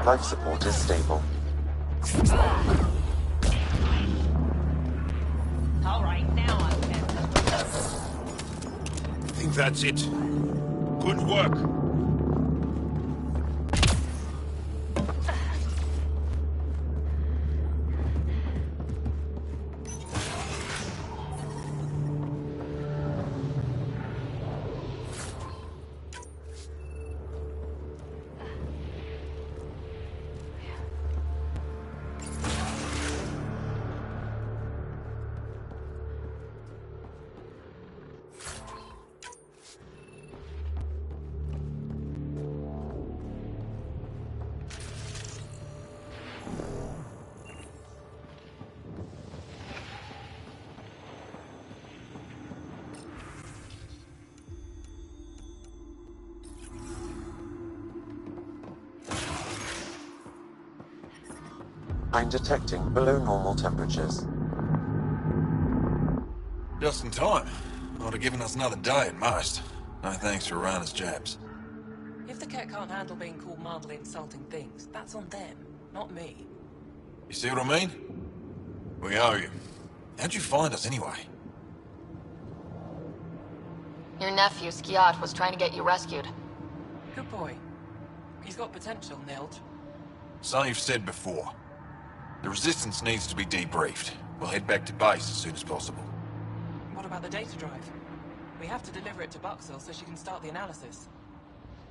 Life support is stable. All right, now I can. I think that's it. Good work. I'm detecting below normal temperatures. Just in time. Ought have given us another day at most. No thanks for Rana's jabs. If the cat can't handle being called mildly insulting things, that's on them, not me. You see what I mean? We owe you. How'd you find us anyway? Your nephew, Skiat, was trying to get you rescued. Good boy. He's got potential, Nilt. Something you've said before. The Resistance needs to be debriefed. We'll head back to base as soon as possible. What about the data drive? We have to deliver it to Buxel so she can start the analysis.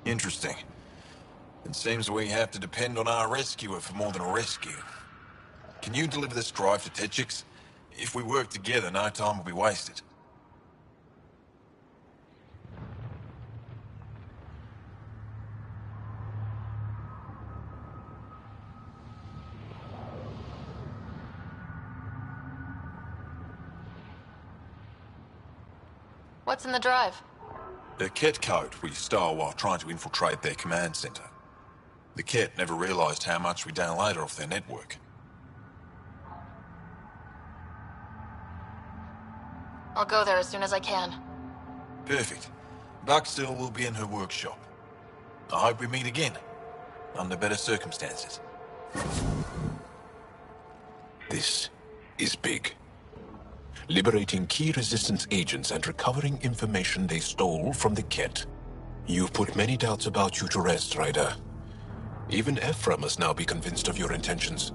Interesting. It seems we have to depend on our rescuer for more than a rescue. Can you deliver this drive to Techix? If we work together, no time will be wasted. What's in the drive? The Ket code we stole while trying to infiltrate their command center. The Ket never realized how much we downloaded off their network. I'll go there as soon as I can. Perfect. Buxel will be in her workshop. I hope we meet again, under better circumstances. This is big. Liberating key Resistance agents and recovering information they stole from the Ket. You've put many doubts about you to rest, Ryder. Even Ephra must now be convinced of your intentions.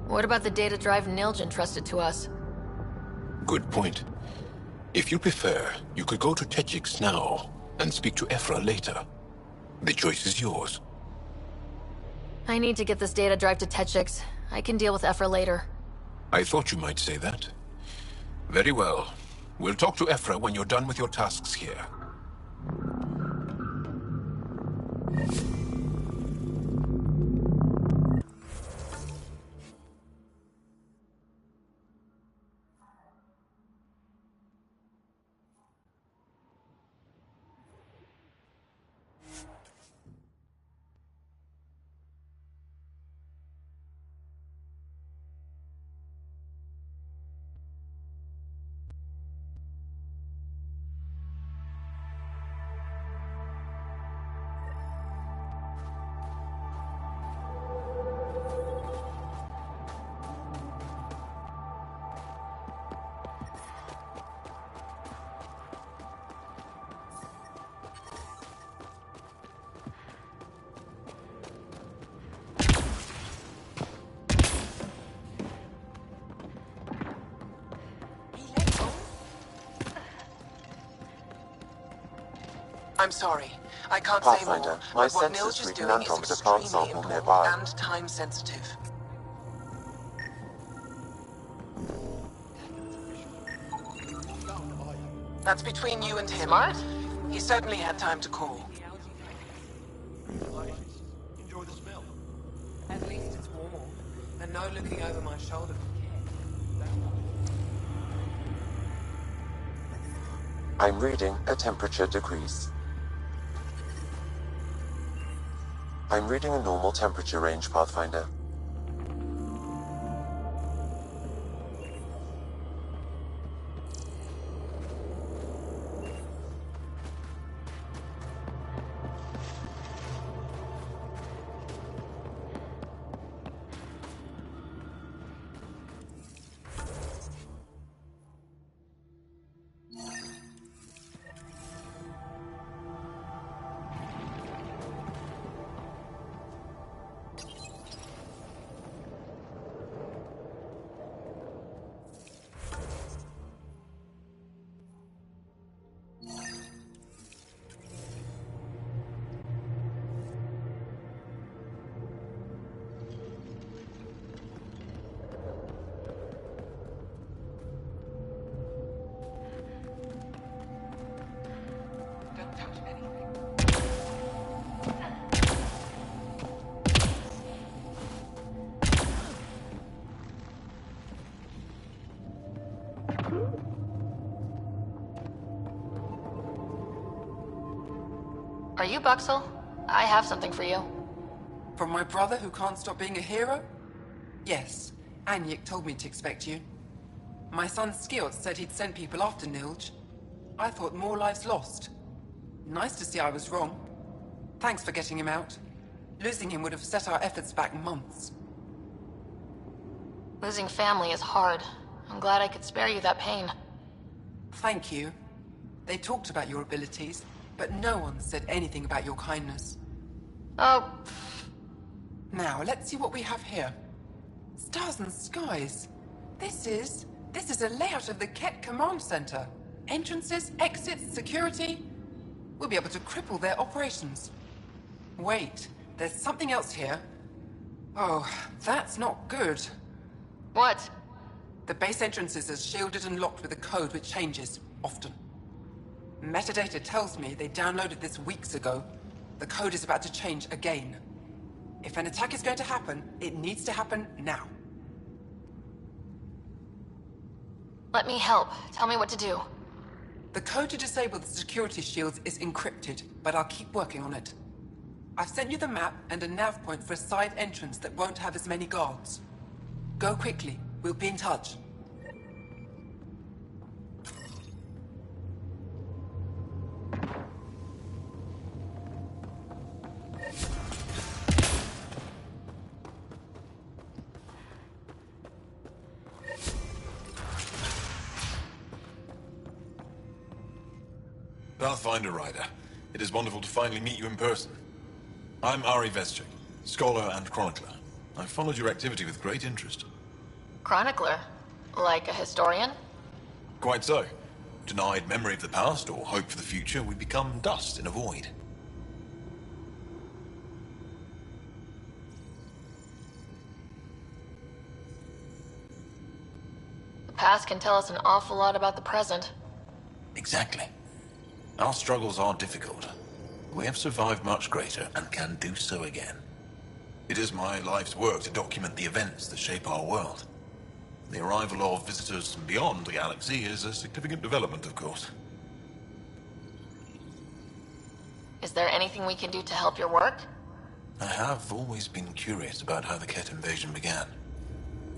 What about the data drive Nilj entrusted to us? Good point. If you prefer, you could go to Techix now and speak to Ephra later. The choice is yours. I need to get this data drive to Tetchix. I can deal with Ephra later. I thought you might say that. Very well. We'll talk to Ephra when you're done with your tasks here. I'm sorry. I can't say more, Pathfinder, my but what sensors Nilge is read an doing is Andromeda plant extremely sample important nearby. and time-sensitive. That's between you and him. Smart? He certainly had time to call. Enjoy the smell. At least it's warm, and no looking over my shoulder from I'm reading a temperature decrease. I'm reading a normal temperature range, Pathfinder. Are you Buxel? I have something for you. From my brother who can't stop being a hero? Yes, Anyik told me to expect you. My son Skiold said he'd send people after Nilge. I thought more lives lost. Nice to see I was wrong. Thanks for getting him out. Losing him would have set our efforts back months. Losing family is hard. I'm glad I could spare you that pain. Thank you. They talked about your abilities, but no one said anything about your kindness. Oh. Now, let's see what we have here. Stars and skies. This is a layout of the Ket Command Center. Entrances, exits, security. We'll be able to cripple their operations. Wait, there's something else here. Oh, that's not good. What? The base entrances are shielded and locked with a code which changes, often. Metadata tells me they downloaded this weeks ago. The code is about to change again. If an attack is going to happen, it needs to happen now. Let me help. Tell me what to do. The code to disable the security shields is encrypted, but I'll keep working on it. I've sent you the map and a nav point for a side entrance that won't have as many guards. Go quickly. We'll be in touch. Pathfinder Rider, it is wonderful to finally meet you in person. I'm Ari Veschik, scholar and chronicler. I've followed your activity with great interest. Chronicler? Like a historian? Quite so. denied memory of the past or hope for the future, we become dust in a void. The past can tell us an awful lot about the present. Exactly. Our struggles are difficult. We have survived much greater and can do so again. It is my life's work to document the events that shape our world. The arrival of visitors from beyond the galaxy is a significant development, of course. Is there anything we can do to help your work? I have always been curious about how the Ket invasion began.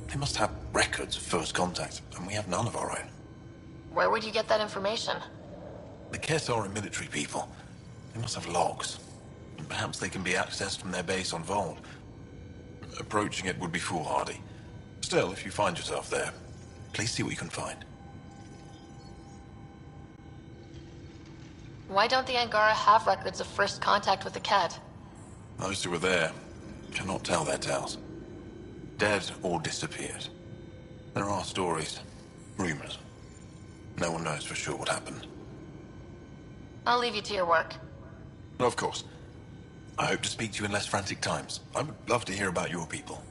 They must have records of first contact, and we have none of our own. Where would you get that information? The Ket are a military people. They must have logs. And perhaps they can be accessed from their base on Vold. Approaching it would be foolhardy. Still, if you find yourself there, please see what you can find. Why don't the Angara have records of first contact with the Ket? Those who were there cannot tell their tales. Dead or disappeared. There are stories, rumors. No one knows for sure what happened. I'll leave you to your work. Of course. I hope to speak to you in less frantic times. I would love to hear about your people.